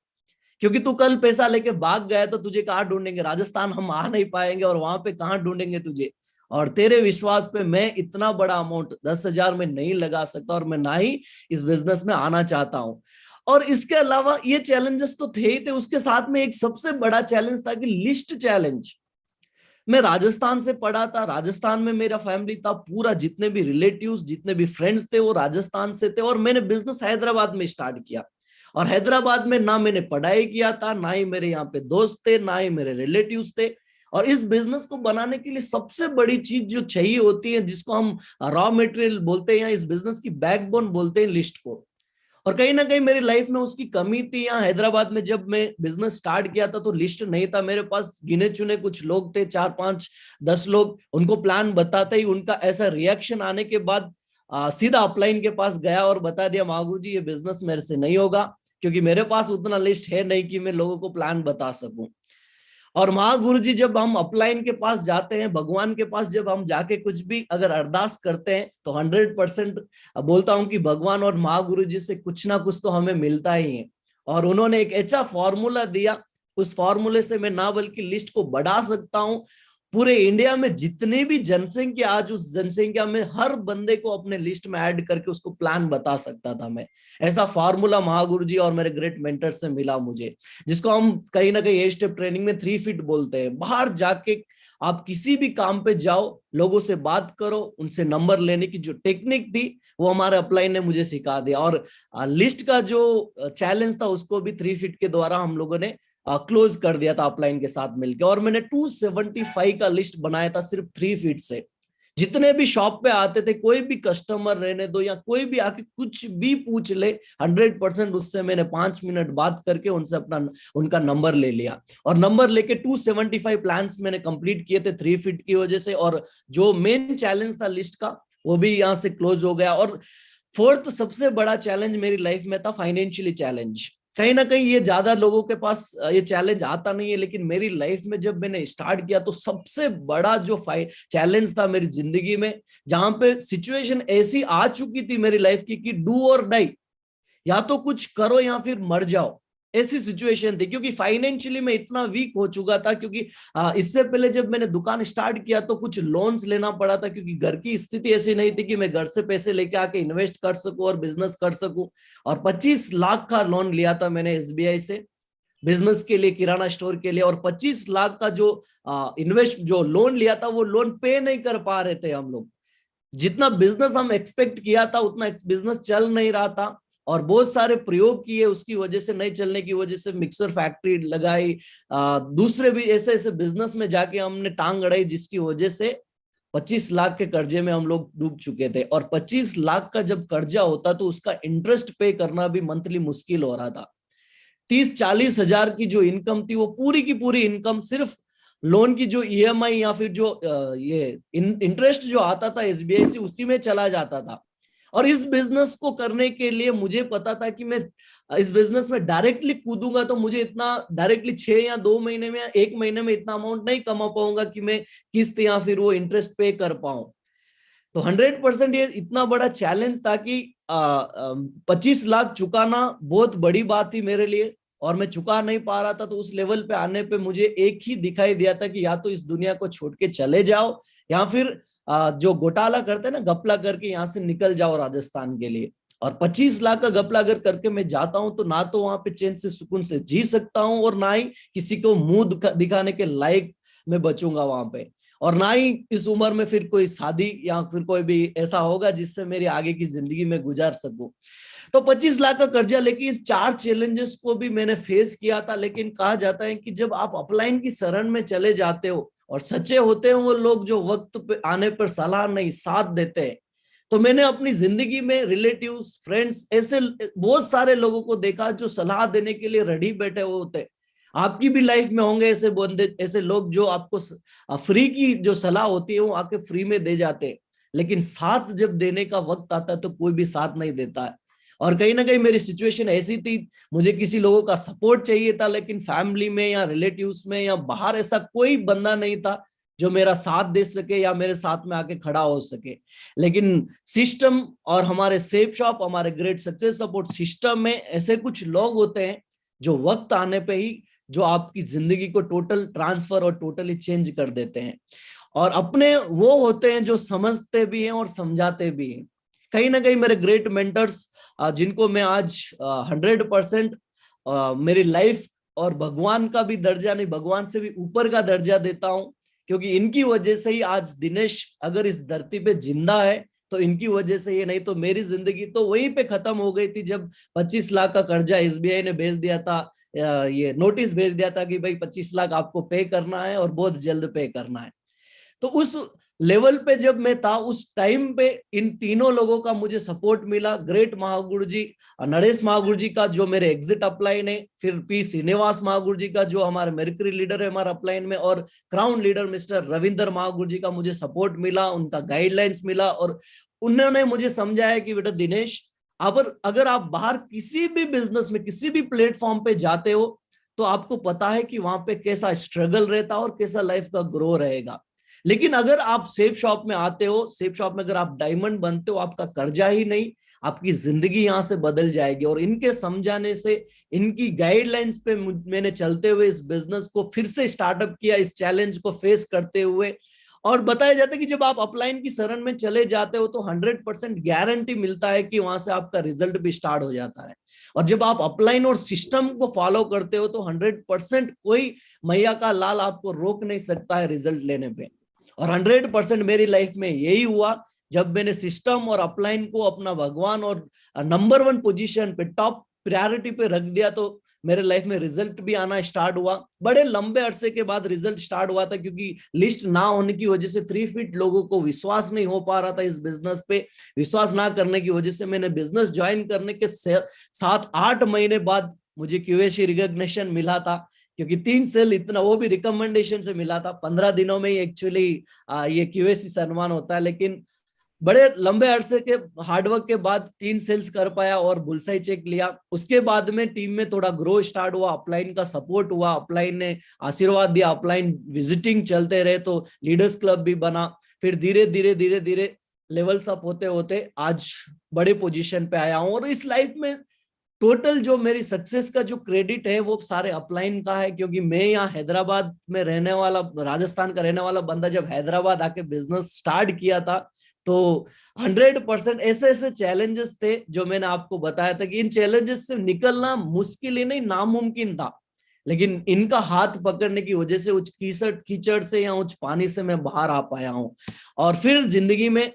क्योंकि तू कल पैसा लेके भाग गया तो तुझे कहाँ ढूंढेंगे, राजस्थान हम आ नहीं पाएंगे और वहां पे कहाँ ढूंढेंगे तुझे। और तेरे विश्वास पे मैं इतना बड़ा अमाउंट 10,000 में नहीं लगा सकता, और मैं ना ही इस बिजनेस में आना चाहता हूं। और इसके अलावा ये चैलेंजेस तो थे ही थे, उसके साथ में एक सबसे बड़ा चैलेंज था कि लिस्ट चैलेंज। मैं राजस्थान से पढ़ा था, राजस्थान में मेरा फैमिली था पूरा, जितने भी रिलेटिव्स जितने भी फ्रेंड्स थे वो राजस्थान से थे, और मैंने बिजनेस हैदराबाद में स्टार्ट किया। और हैदराबाद में ना मैंने पढ़ाई किया था, ना ही मेरे यहाँ पे दोस्त थे, ना ही मेरे रिलेटिव्स थे। और इस बिजनेस को बनाने के लिए सबसे बड़ी चीज जो चाहिए होती है, जिसको हम रॉ मटेरियल बोलते हैं या इस बिजनेस की बैकबोन बोलते हैं, लिस्ट को। और कहीं ना कहीं मेरी लाइफ में उसकी कमी थी। यहाँ हैदराबाद में जब मैं बिजनेस स्टार्ट किया था तो लिस्ट नहीं था मेरे पास, गिने चुने कुछ लोग थे, 4-5-10 लोग, उनको प्लान बताते ही उनका ऐसा रिएक्शन आने के बाद सीधा अपलाइन के पास गया और बता दिया, महागुरु जी ये बिजनेस मेरे से नहीं होगा, क्योंकि मेरे पास उतना लिस्ट है नहीं कि मैं लोगों को प्लान बता सकूं। और महागुरु जी जब हम अपलाइन के पास जाते हैं, भगवान के पास जब हम जाके कुछ भी अगर अरदास करते हैं, तो 100% बोलता हूं कि भगवान और महागुरु जी से कुछ ना कुछ तो हमें मिलता ही है। और उन्होंने एक ऐसा फॉर्मूला दिया, उस फॉर्मूले से मैं ना बल्कि लिस्ट को बढ़ा सकता हूं। पूरे इंडिया में जितनी भी जनसंख्या, आज उस जनसंख्या में हर बंदे को अपने लिस्ट में ऐड करके उसको प्लान बता सकता था मैं। ऐसा फार्मूला महागुरु जी और मेरे ग्रेट मेंटर से मिला मुझे, जिसको हम कहीं ना कहीं 8 स्टेप ट्रेनिंग में 3 फीट बोलते हैं। बाहर जाके आप किसी भी काम पे जाओ, लोगों से बात करो, उनसे नंबर लेने की जो टेक्निक थी वो हमारे अपलाइन ने मुझे सिखा दिया। और लिस्ट का जो चैलेंज था उसको भी 3 फीट के द्वारा हम लोगों ने क्लोज कर दिया था अपलाइन के साथ मिलकर। और मैंने 275 का लिस्ट बनाया था सिर्फ 3 फीट से। जितने भी शॉप पे आते थे, कोई भी कस्टमर रहने दो या कोई भी आके कुछ भी पूछ ले, 100% उससे मैंने 5 मिनट बात करके उनसे उनका नंबर ले लिया। और नंबर लेके 275 प्लान्स मैंने कंप्लीट किए थे 3 फीट की वजह से। और जो मेन चैलेंज था लिस्ट का वो भी यहाँ से क्लोज हो गया। और फोर्थ सबसे बड़ा चैलेंज मेरी लाइफ में था फाइनेंशियली चैलेंज। कहीं ना कहीं ये ज्यादा लोगों के पास ये चैलेंज आता नहीं है, लेकिन मेरी लाइफ में जब मैंने स्टार्ट किया तो सबसे बड़ा जो चैलेंज था मेरी जिंदगी में, जहां पे सिचुएशन ऐसी आ चुकी थी मेरी लाइफ की कि डू और डाई, या तो कुछ करो या फिर मर जाओ, ऐसी सिचुएशन थी। क्योंकि फाइनेंशियली मैं इतना वीक हो चुका था, क्योंकि इससे पहले जब मैंने दुकान स्टार्ट किया तो कुछ लोन्स लेना पड़ा था, क्योंकि घर की स्थिति ऐसी नहीं थी कि मैं घर से पैसे लेके आके इन्वेस्ट कर सकूं और बिजनेस कर सकूं। और 25 लाख का लोन लिया था मैंने SBI से बिजनेस के लिए, किराना स्टोर के लिए। और 25 लाख का जो जो लोन लिया था वो लोन पे नहीं कर पा रहे थे हम लोग। जितना बिजनेस हम एक्सपेक्ट किया था उतना बिजनेस चल नहीं रहा था। और बहुत सारे प्रयोग किए, उसकी वजह से नहीं चलने की वजह से मिक्सर फैक्ट्री लगाई, दूसरे भी ऐसे ऐसे बिजनेस में जाके हमने टांग अड़ाई, जिसकी वजह से 25 लाख के कर्जे में हम लोग डूब चुके थे। और 25 लाख का जब कर्जा होता तो उसका इंटरेस्ट पे करना भी मंथली मुश्किल हो रहा था। 30-40 हजार की जो इनकम थी वो पूरी की पूरी इनकम सिर्फ लोन की जो EMI या फिर जो ये इंटरेस्ट जो आता था SBI से, उसी में चला जाता था। और इस बिजनेस को करने के लिए मुझे पता था कि मैं इस बिजनेस में डायरेक्टली कूदूंगा तो मुझे इतना डायरेक्टली 6 या 2 महीने में या 1 महीने में इतना अमाउंट नहीं कमा पाऊंगा कि मैं किस्त या फिर वो इंटरेस्ट पे कर पाऊं। तो 100% ये इतना बड़ा चैलेंज था कि 25 लाख चुकाना बहुत बड़ी बात थी मेरे लिए, और मैं चुका नहीं पा रहा था। तो उस लेवल पे आने पे मुझे एक ही दिखाई दिया था कि या तो इस दुनिया को छोड़ के चले जाओ, या फिर जो घोटाला करते हैं ना, गपला करके यहाँ से निकल जाओ राजस्थान के लिए। और 25 लाख का गपला अगर करके मैं जाता हूं तो ना तो वहां पे चैन से सुकून से जी सकता हूं, और ना ही किसी को मुंह दिखाने के लायक मैं बचूंगा वहां पे। और ना ही इस उम्र में फिर कोई शादी या फिर कोई भी ऐसा होगा जिससे मेरी आगे की जिंदगी में गुजार सकूं। तो 25 लाख का कर्जा लेके 4 चैलेंजेस को भी मैंने फेस किया था। लेकिन कहा जाता है कि जब आप अपलाइन की शरण में चले जाते हो और सच्चे होते हैं वो लोग जो वक्त पे आने पर सलाह नहीं साथ देते हैं, तो मैंने अपनी जिंदगी में रिलेटिव्स, फ्रेंड्स, ऐसे बहुत सारे लोगों को देखा जो सलाह देने के लिए रेडी बैठे हुए होते। आपकी भी लाइफ में होंगे ऐसे बंदे, ऐसे लोग जो आपको फ्री की जो सलाह होती है वो आके फ्री में दे जाते हैं, लेकिन साथ जब देने का वक्त आता है तो कोई भी साथ नहीं देता है। और कहीं ना कहीं मेरी सिचुएशन ऐसी थी, मुझे किसी लोगों का सपोर्ट चाहिए था, लेकिन फैमिली में या रिलेटिव्स में या बाहर ऐसा कोई बंदा नहीं था जो मेरा साथ दे सके या मेरे साथ में आके खड़ा हो सके। लेकिन सिस्टम और हमारे सेफ शॉप, हमारे ग्रेट सक्सेस सपोर्ट सिस्टम में ऐसे कुछ लोग होते हैं जो वक्त आने पे ही जो आपकी जिंदगी को टोटल ट्रांसफर और टोटली चेंज कर देते हैं। और अपने वो होते हैं जो समझते भी हैं और समझाते भी हैं। कहीं ना कहीं मेरे ग्रेट मेंटर्स, जिनको मैं आज 100% मेरी लाइफ और भगवान का भी दर्जा नहीं, भगवान से भी ऊपर का दर्जा देता हूं, क्योंकि इनकी वजह से ही आज दिनेश अगर इस धरती पे जिंदा है तो इनकी वजह से ये, नहीं तो मेरी जिंदगी तो वहीं पे खत्म हो गई थी जब 25 लाख का कर्जा एसबीआई ने भेज दिया था, ये नोटिस भेज दिया था कि भाई 25 लाख आपको पे करना है और बहुत जल्द पे करना है। तो उस लेवल पे जब मैं था, उस टाइम पे इन तीनों लोगों का मुझे सपोर्ट मिला। ग्रेट महागुरु जी, नरेश महागुरु जी का जो मेरे एग्जिट अपलाइन है, फिर पी श्रीनिवास महागुरु जी का जो हमारे मेरिकरी लीडर है हमारा अपलाइन में, और crown leader mister Ravinder Mahaguru जी का मुझे सपोर्ट मिला, उनका गाइडलाइंस मिला। और उन्होंने मुझे समझाया कि बेटा दिनेश, अगर आप बाहर किसी भी बिजनेस में किसी भी प्लेटफॉर्म पे जाते हो तो आपको पता है कि वहां पे कैसा स्ट्रगल रहता है और कैसा लाइफ का ग्रो रहेगा। लेकिन अगर आप सेफ शॉप में आते हो, सेफ शॉप में अगर आप डायमंड बनते हो, आपका कर्जा ही नहीं, आपकी जिंदगी यहां से बदल जाएगी। और इनके समझाने से, इनकी गाइडलाइंस पे मैंने चलते हुए इस बिजनेस को फिर से स्टार्टअप किया, इस चैलेंज को फेस करते हुए। और बताया जाता है कि जब आप अपलाइन की शरण में चले जाते हो तो 100% गारंटी मिलता है कि वहां से आपका रिजल्ट भी स्टार्ट हो जाता है। और जब आप अपलाइन और सिस्टम को फॉलो करते हो तो 100% कोई मैया का लाल आपको रोक नहीं सकता है रिजल्ट लेने पे। और 100% मेरी लाइफ में यही हुआ। जब मैंने सिस्टम और अपलाइन को अपना भगवान और नंबर 1 पोजीशन पे, टॉप प्रायोरिटी पे रख दिया, तो मेरे लाइफ में रिजल्ट भी आना स्टार्ट हुआ। बड़े लंबे अरसे के बाद रिजल्ट स्टार्ट हुआ था, क्योंकि लिस्ट ना होने की वजह से 3 फीट लोगों को विश्वास नहीं हो पा रहा था इस बिजनेस पे। विश्वास ना करने की वजह से मैंने बिजनेस ज्वाइन करने के 7-8 महीने बाद मुझे क्यूएसी रिकॉग्निशन मिला था, क्योंकि 3 सेल इतना, वो भी रिकमेंडेशन से मिला था। 15 दिनों में ही एक्चुअली ये क्यूएसी सम्मान होता है। लेकिन बड़े लंबे अरसे के हार्डवर्क के बाद 3 सेल्स कर पाया और बुलसाई चेक लिया। उसके बाद में टीम में थोड़ा ग्रो स्टार्ट हुआ, अपलाइन का सपोर्ट हुआ, अपलाइन ने आशीर्वाद दिया, अपलाइन विजिटिंग चलते रहे तो लीडर्स क्लब भी बना। फिर धीरे धीरे लेवल्स अप होते होते आज बड़े पोजीशन पे आया हूं। और इस लाइफ में टोटल जो मेरी सक्सेस का जो क्रेडिट है वो सारे अपलाइन का है, क्योंकि मैं यहाँ हैदराबाद में रहने वाला, राजस्थान का रहने वाला बंदा, जब हैदराबाद आके बिजनेस स्टार्ट किया था तो 100% ऐसे चैलेंजेस थे जो मैंने आपको बताया था कि इन चैलेंजेस से निकलना मुश्किल ही नहीं, नामुमकिन था। लेकिन इनका हाथ पकड़ने की वजह से उस कीचड़ से या उस पानी से मैं बाहर आ पाया हूं। और फिर जिंदगी में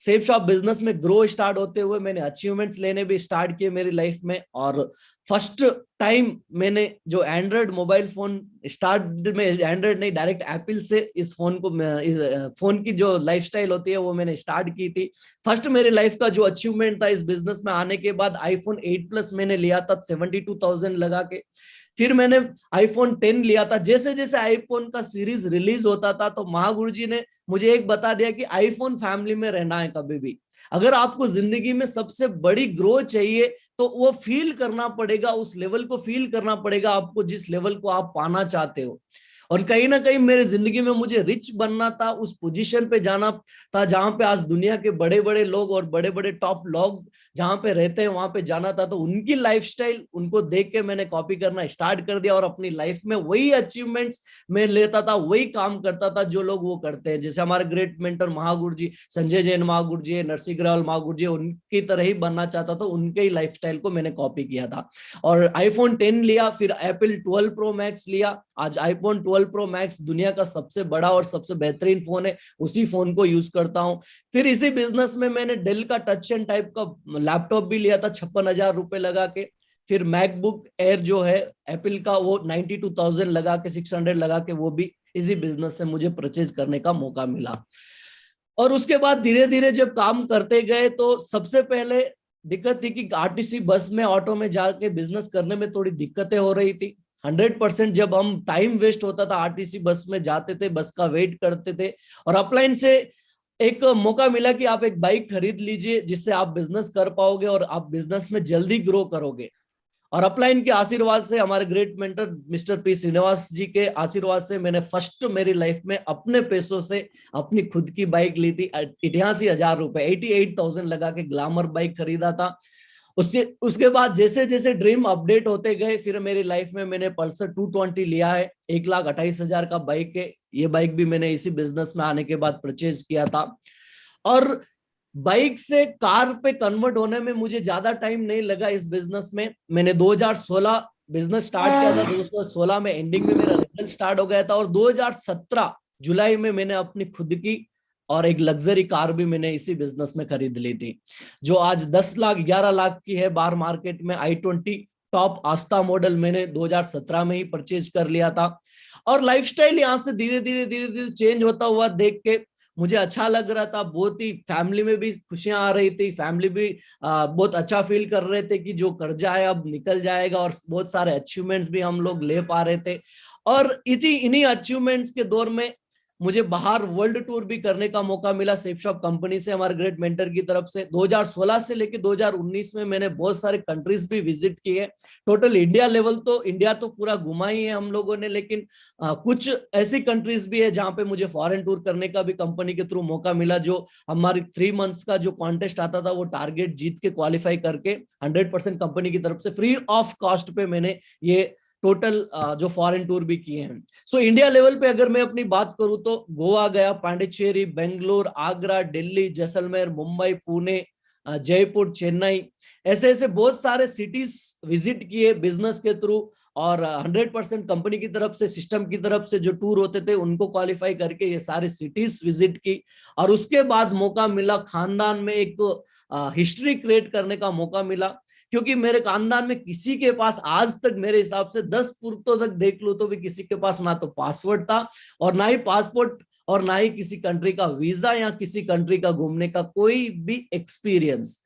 सेफ शॉप बिजनेस में ग्रो स्टार्ट होते हुए मैंने अचीवमेंट्स लेने भी स्टार्ट किए मेरी लाइफ में। और फर्स्ट टाइम मैंने जो एंड्रॉइड मोबाइल फोन, स्टार्ट में एंड्रॉइड नहीं, डायरेक्ट एप्पल से इस फोन की जो लाइफस्टाइल होती है वो मैंने स्टार्ट की थी। फर्स्ट मेरी लाइफ का जो अचीवमेंट था इस बिजनेस में आने के बाद, आईफोन 8 प्लस मैंने लिया था 72,000 लगा के। फिर मैंने आईफोन 10 लिया था। जैसे जैसे आईफोन का सीरीज रिलीज होता था तो महागुरु जी ने मुझे एक बता दिया कि आईफोन फैमिली में रहना है कभी भी। अगर आपको जिंदगी में सबसे बड़ी ग्रोथ चाहिए तो वो फील करना पड़ेगा, उस लेवल को फील करना पड़ेगा आपको जिस लेवल को आप पाना चाहते हो। और कहीं ना कहीं मेरे जिंदगी में मुझे रिच बनना था, उस पोजीशन पे जाना था जहां पे आज दुनिया के बड़े बड़े लोग और बड़े बड़े टॉप लोग जहां पे रहते हैं वहां पे जाना था। तो उनकी लाइफस्टाइल उनको देख के मैंने कॉपी करना स्टार्ट कर दिया और अपनी लाइफ में वही अचीवमेंट्स मैं लेता था, वही काम करता था जो लोग वो करते हैं। जैसे हमारे ग्रेट मेंटर महागुरु जी, संजय जैन महागुरु जी, नरसिंह ग्रवाल महागुरु जी, उनकी तरह ही बनना चाहता था, उनके ही लाइफस्टाइल को मैंने कॉपी किया था। और आईफोन 10 लिया, फिर एप्पल 12 प्रो मैक्स लिया। आज आईफोन 12 प्रो मैक्स दुनिया का सबसे बड़ा और सबसे बेहतरीन फोन है, उसी फोन को यूज करता हूं। फिर इसी बिजनेस में मैंने डेल का टच एंड टाइप का लैपटॉप भी लिया था 56,000 रुपए लगा के। फिर मैकबुक एयर जो है एप्पल का, वो 92,000 लगा के, 600 लगा के, वो भी इसी बिजनेस से मुझे परचेज करने का मौका मिला। और उसके बाद धीरे धीरे जब काम करते गए तो सबसे पहले दिक्कत थी कि आरटीसी बस में, ऑटो में जाके बिजनेस करने में थोड़ी दिक्कतें हो रही थी। 100% जब हम टाइम वेस्ट होता था, आरटीसी बस में जाते थे, बस का वेट करते थे। और अपलाइन से एक मौका मिला कि आप एक बाइक खरीद लीजिए जिससे आप बिजनेस कर पाओगे और आप बिजनेस में जल्दी ग्रो करोगे। और अपलाइन के आशीर्वाद से, हमारे great mentor mister P Srinivas ji के आशीर्वाद से, मैंने फर्स्ट मेरी लाइफ में अपने पैसों से अपनी खुद की बाइक ली थी। 88,000 रुपए, 88,000 लगा के ग्लैमर बाइक खरीदा था। उसके उसके बाद जैसे जैसे ड्रीम अपडेट होते गए, फिर मेरी लाइफ में मैंने पल्सर 220 लिया है। 1,28,000 का बाइक है। ये बाइक भी मैंने इसी बिजनेस में आने के बाद परचेज किया था। और बाइक से कार पे कन्वर्ट होने में मुझे ज्यादा टाइम नहीं लगा। इस बिजनेस में मैंने 2016 बिजनेस स्टार्ट किया था। 2016 में एंडिंग में मेरा रिजल्ट स्टार्ट हो गया था, और 2017 जुलाई में मैंने अपनी खुद की और एक लग्जरी कार भी मैंने इसी बिजनेस में खरीद ली थी, जो आज 10 लाख 11 लाख की है बाहर मार्केट में। i20 टॉप आस्था मॉडल मैंने 2017 में ही परचेज कर लिया था। और लाइफस्टाइल यहाँ से धीरे धीरे धीरे धीरे चेंज होता हुआ देख के मुझे अच्छा लग रहा था। बहुत ही फैमिली में भी खुशियां आ रही थी, फैमिली भी बहुत अच्छा फील कर रहे थे कि जो कर्जा है अब निकल जाएगा, और बहुत सारे अचीवमेंट्स भी हम लोग ले पा रहे थे। और इन्हीं अचीवमेंट्स के दौर में मुझे बाहर वर्ल्ड टूर भी करने का मौका मिला सेफ शॉप कंपनी से, हमारे ग्रेट मेंटर की तरफ से। 2016 से लेकर 2019 में मैंने बहुत सारे कंट्रीज भी विजिट किए। टोटल इंडिया लेवल तो इंडिया तो पूरा घुमा ही है हम लोगों ने, लेकिन कुछ ऐसी कंट्रीज भी है जहां पे मुझे फॉरेन टूर करने का भी कंपनी के थ्रू मौका मिला। जो हमारी 3 मंथ्स का जो कॉन्टेस्ट आता था, वो टारगेट जीत के क्वालिफाई करके 100% कंपनी की तरफ से फ्री ऑफ कॉस्ट पे मैंने ये टोटल जो फॉरेन टूर भी किए हैं। सो इंडिया लेवल पे अगर मैं अपनी बात करूं तो गोवा गया, पांडिचेरी, बेंगलोर, आगरा, दिल्ली, जैसलमेर, मुंबई, पुणे, जयपुर, चेन्नई, ऐसे ऐसे बहुत सारे सिटीज विजिट किए बिजनेस के थ्रू। और 100% कंपनी की तरफ से, सिस्टम की तरफ से जो टूर होते थे उनको क्वालिफाई करके ये सारे सिटीज विजिट की। और उसके बाद मौका मिला खानदान में एक हिस्ट्री क्रिएट करने का मौका मिला, क्योंकि मेरे खानदान में किसी के पास आज तक मेरे हिसाब से 10 पुरतों तक देख लो तो भी किसी के पास ना तो पासवर्ड था, और ना ही पासपोर्ट, और ना ही किसी कंट्री का वीजा या किसी कंट्री का घूमने का कोई भी एक्सपीरियंस।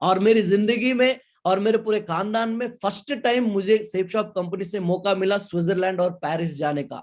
और मेरी जिंदगी में और मेरे पूरे खानदान में फर्स्ट टाइम मुझे सेफ शॉप कंपनी से मौका मिला स्विट्जरलैंड और पेरिस जाने का।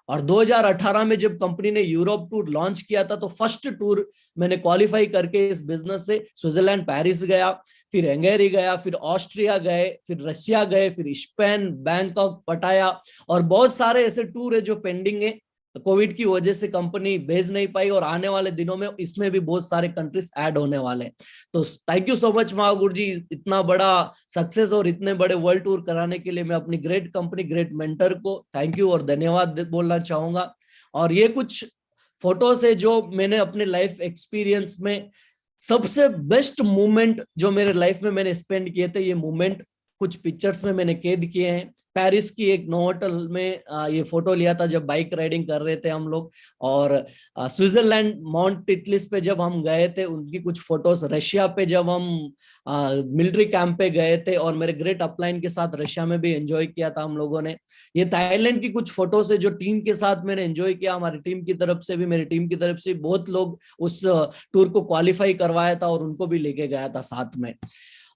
और 2018 में जब कंपनी ने यूरोप टूर लॉन्च किया था, तो फर्स्ट टूर मैंने क्वालिफाई करके इस बिजनेस से स्विट्जरलैंड, पेरिस गया, फिर हंगेरी गया, फिर ऑस्ट्रिया गए, फिर रशिया गए, फिर स्पेन, बैंकॉक, पटाया, और बहुत सारे ऐसे टूर है जो पेंडिंग है। कोविड की वजह से कंपनी भेज नहीं पाई, और आने वाले दिनों में इसमें भी बहुत सारे कंट्रीज ऐड होने वाले हैं। तो thank you so much Mahaguru जी, इतना बड़ा सक्सेस और इतने बड़े वर्ल्ड टूर कराने के लिए मैं अपनी ग्रेट कंपनी, ग्रेट मेंटर को थैंक यू और धन्यवाद बोलना चाहूंगा। और ये कुछ फोटोज है जो मैंने अपने लाइफ एक्सपीरियंस में सबसे बेस्ट मोमेंट जो मेरे लाइफ में मैंने स्पेंड किए थे, ये मोमेंट कुछ पिक्चर्स में मैंने कैद किए हैं। पेरिस की एक नोवोटेल में ये फोटो लिया था जब बाइक राइडिंग कर रहे थे हम लोग, और स्विट्जरलैंड माउंट टिटलिस पे जब हम गए थे उनकी कुछ फोटोज, रशिया पे जब हम मिलिट्री कैंप पे गए थे, और मेरे ग्रेट अपलाइन के साथ रशिया में भी एंजॉय किया था हम लोगों ने। ये थाईलैंड की कुछ फोटोज है जो टीम के साथ मैंने एंजॉय किया। हमारी टीम की तरफ से भी, मेरी टीम की तरफ से बहुत लोग उस टूर को क्वालिफाई करवाया था, और उनको भी लेके गया था साथ में।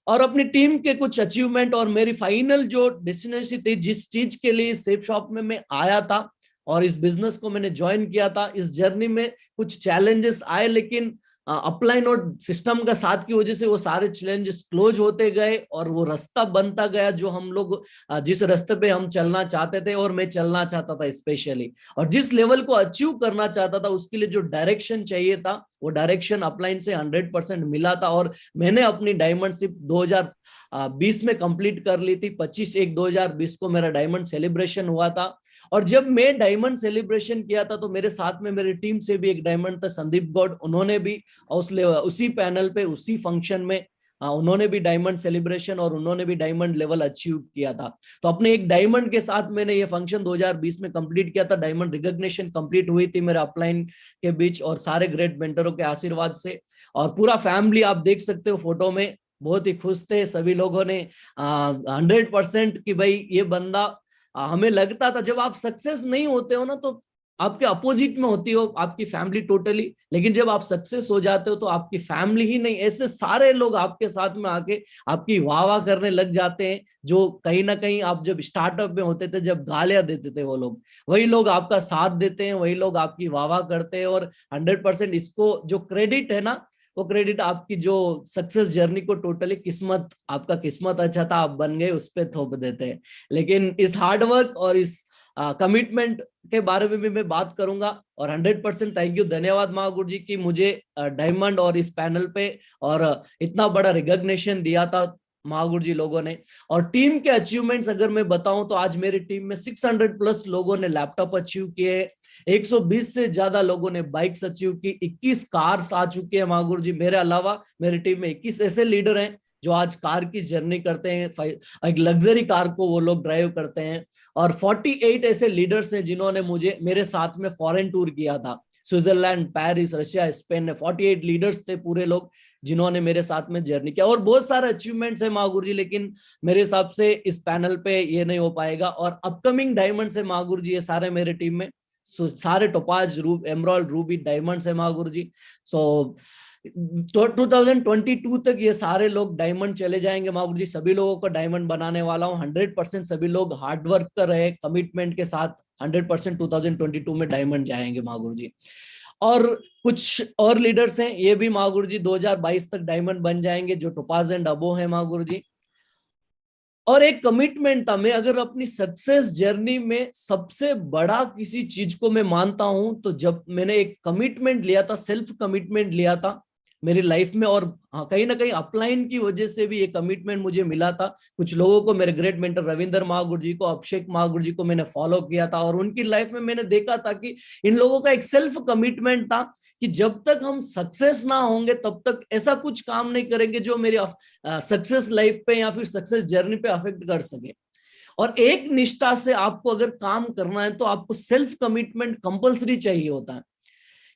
और अपनी टीम के कुछ अचीवमेंट और मेरी फाइनल जो डेस्टिनेशन थी, जिस चीज के लिए सेफ शॉप में मैं आया था और इस बिजनेस को मैंने ज्वाइन किया था, इस जर्नी में कुछ चैलेंजेस आए, लेकिन अपलाइन और सिस्टम का साथ की वजह से वो सारे चैलेंजेस क्लोज होते गए, और वो रास्ता बनता गया जो हम लोग जिस रास्ते पे हम चलना चाहते थे और मैं चलना चाहता था स्पेशली, और जिस लेवल को अचीव करना चाहता था उसके लिए जो डायरेक्शन चाहिए था वो डायरेक्शन अपलाइन से 100% मिला था। और मैंने अपनी डायमंडशिप 2020 में कंप्लीट कर ली थी। 25/1/2020 को मेरा डायमंड सेलिब्रेशन हुआ था। और जब मैं डायमंड सेलिब्रेशन किया था तो मेरे साथ में मेरी टीम से भी एक डायमंड था, संदीप गौड़, उन्होंने भी उसी पैनल पे, उसी फंक्शन में उन्होंने भी डायमंड सेलिब्रेशन और उन्होंने भी डायमंड लेवल अचीव किया था। तो अपने एक डायमंड के साथ मैंने ये फंक्शन 2020 में कंप्लीट किया था। डायमंड रिकॉग्निशन कंप्लीट हुई थी मेरे अपलाइन के बीच और सारे ग्रेट मेंटरों के आशीर्वाद से। और पूरा फैमिली आप देख सकते हो फोटो में, बहुत ही खुश थे सभी लोगों ने 100% कि भाई ये बंदा, हमें लगता था जब आप सक्सेस नहीं होते हो ना तो आपके अपोजिट में होती हो आपकी फैमिली टोटली, लेकिन जब आप सक्सेस हो जाते हो तो आपकी फैमिली ही नहीं, ऐसे सारे लोग आपके साथ में आके आपकी वाह वाह करने लग जाते हैं। जो कहीं ना कहीं आप जब स्टार्टअप में होते थे, जब गालियां देते थे वो लोग, वही लोग आपका साथ देते हैं, वही लोग आपकी वाह वाह करते हैं। और 100% इसको जो क्रेडिट है ना, वो क्रेडिट आपकी जो सक्सेस जर्नी को टोटली किस्मत, आपका किस्मत अच्छा था, आप बन गए, उस पर थोप देते हैं। लेकिन इस हार्डवर्क और इस कमिटमेंट के बारे में भी मैं बात करूंगा। और 100% थैंक यू, धन्यवाद महागुरु जी की मुझे डायमंड और इस पैनल पे और इतना बड़ा रिकॉग्निशन दिया था महागुरु जी लोगों ने। और टीम के अचीवमेंट्स अगर मैं बताऊं तो आज मेरी टीम में 600 प्लस लोगों ने लैपटॉप अचीव किए, 120 से ज्यादा लोगों ने बाइक्स अचीव की, 21 कार्स आ चुके हैं महागुरु जी। मेरे अलावा मेरी टीम में 21 ऐसे लीडर हैं जो आज कार की जर्नी करते हैं, एक लग्जरी कार को वो लोग ड्राइव करते हैं। और 48 ऐसे लीडर्स हैं जिन्होंने मुझे मेरे साथ में फॉरेन टूर किया था, स्विट्जरलैंड, पेरिस, रशिया, स्पेन में 48 लीडर्स थे पूरे लोग जिन्होंने मेरे साथ में जर्नी किया। और बहुत सारे अचीवमेंट्स है महागुरु जी, लेकिन मेरे हिसाब से इस पैनल पे ये नहीं हो पाएगा। और अपकमिंग डायमंड्स है महागुरु जी, ये सारे मेरे टीम में सारे टोपाज, एमराल्ड, रूबी, डायमंड्स है महागुरु जी। सो 2022 तक ये सारे लोग डायमंड चले जाएंगे महागुरु जी। सभी लोगों को डायमंड बनाने वाला हूँ। 100% सभी लोग हार्डवर्क कर रहे, कमिटमेंट के साथ 100% 2022 में डायमंड जाएंगे महागुरु जी। और कुछ और लीडर्स हैं, ये भी महागुरु जी 2022 तक डायमंड बन जाएंगे, जो टोपाज एंड अबो है महागुरु जी। और एक कमिटमेंट था, मैं अगर अपनी सक्सेस जर्नी में सबसे बड़ा किसी चीज को मैं मानता हूं तो जब मैंने एक कमिटमेंट लिया था, सेल्फ कमिटमेंट लिया था मेरी लाइफ में। और कहीं ना कहीं अपलाइन की वजह से भी ये कमिटमेंट मुझे मिला था। कुछ लोगों को, मेरे ग्रेट मेंटर रविंदर महागुरु जी को, अभिषेक महागुरु जी को मैंने फॉलो किया था और उनकी लाइफ में मैंने देखा था कि इन लोगों का एक सेल्फ कमिटमेंट था कि जब तक हम सक्सेस ना होंगे तब तक ऐसा कुछ काम नहीं करेंगे जो मेरी सक्सेस लाइफ पे या फिर सक्सेस जर्नी पे अफेक्ट कर सके। और एक निष्ठा से आपको अगर काम करना है तो आपको सेल्फ कमिटमेंट कंपलसरी चाहिए होता है,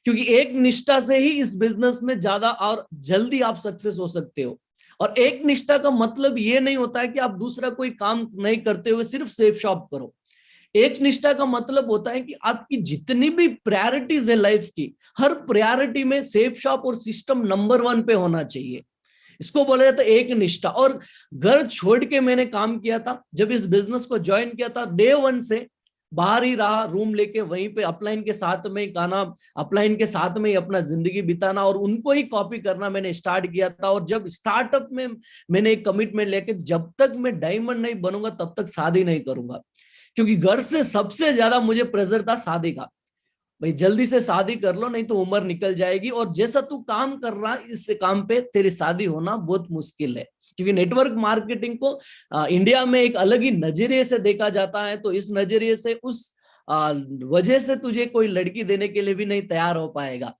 क्योंकि एक निष्ठा से ही इस बिजनेस में ज्यादा और जल्दी आप सक्सेस हो सकते हो। और एक निष्ठा का मतलब ये नहीं होता है कि आप दूसरा कोई काम नहीं करते हुए सिर्फ सेफ शॉप करो। एक निष्ठा का मतलब होता है कि आपकी जितनी भी प्रायोरिटीज है लाइफ की, हर प्रायोरिटी में सेफ शॉप और सिस्टम नंबर 1 पे होना चाहिए। इसको बोला जाता है एक निष्ठा। और घर छोड़ के मैंने काम किया था, जब इस बिजनेस को ज्वाइन किया था डे 1 से बाहर ही रहा, रूम लेके वहीं पे अपलाइन के साथ में गाना, अपलाइन के साथ में ही अपना जिंदगी बिताना और उनको ही कॉपी करना मैंने स्टार्ट किया था। और जब स्टार्टअप में मैंने एक कमिटमेंट लेके, जब तक मैं डायमंड नहीं बनूंगा तब तक शादी नहीं करूंगा, क्योंकि घर से सबसे ज्यादा मुझे प्रेशर था शादी का। भाई जल्दी से शादी कर लो नहीं तो उम्र निकल जाएगी, और जैसा तू काम कर रहा है इस काम पे तेरी शादी होना बहुत मुश्किल है, क्योंकि नेटवर्क मार्केटिंग को इंडिया में एक अलग ही नजरिए से देखा जाता है। तो इस नजरिए से, उस वजह से तुझे कोई लड़की देने के लिए भी नहीं तैयार हो पाएगा।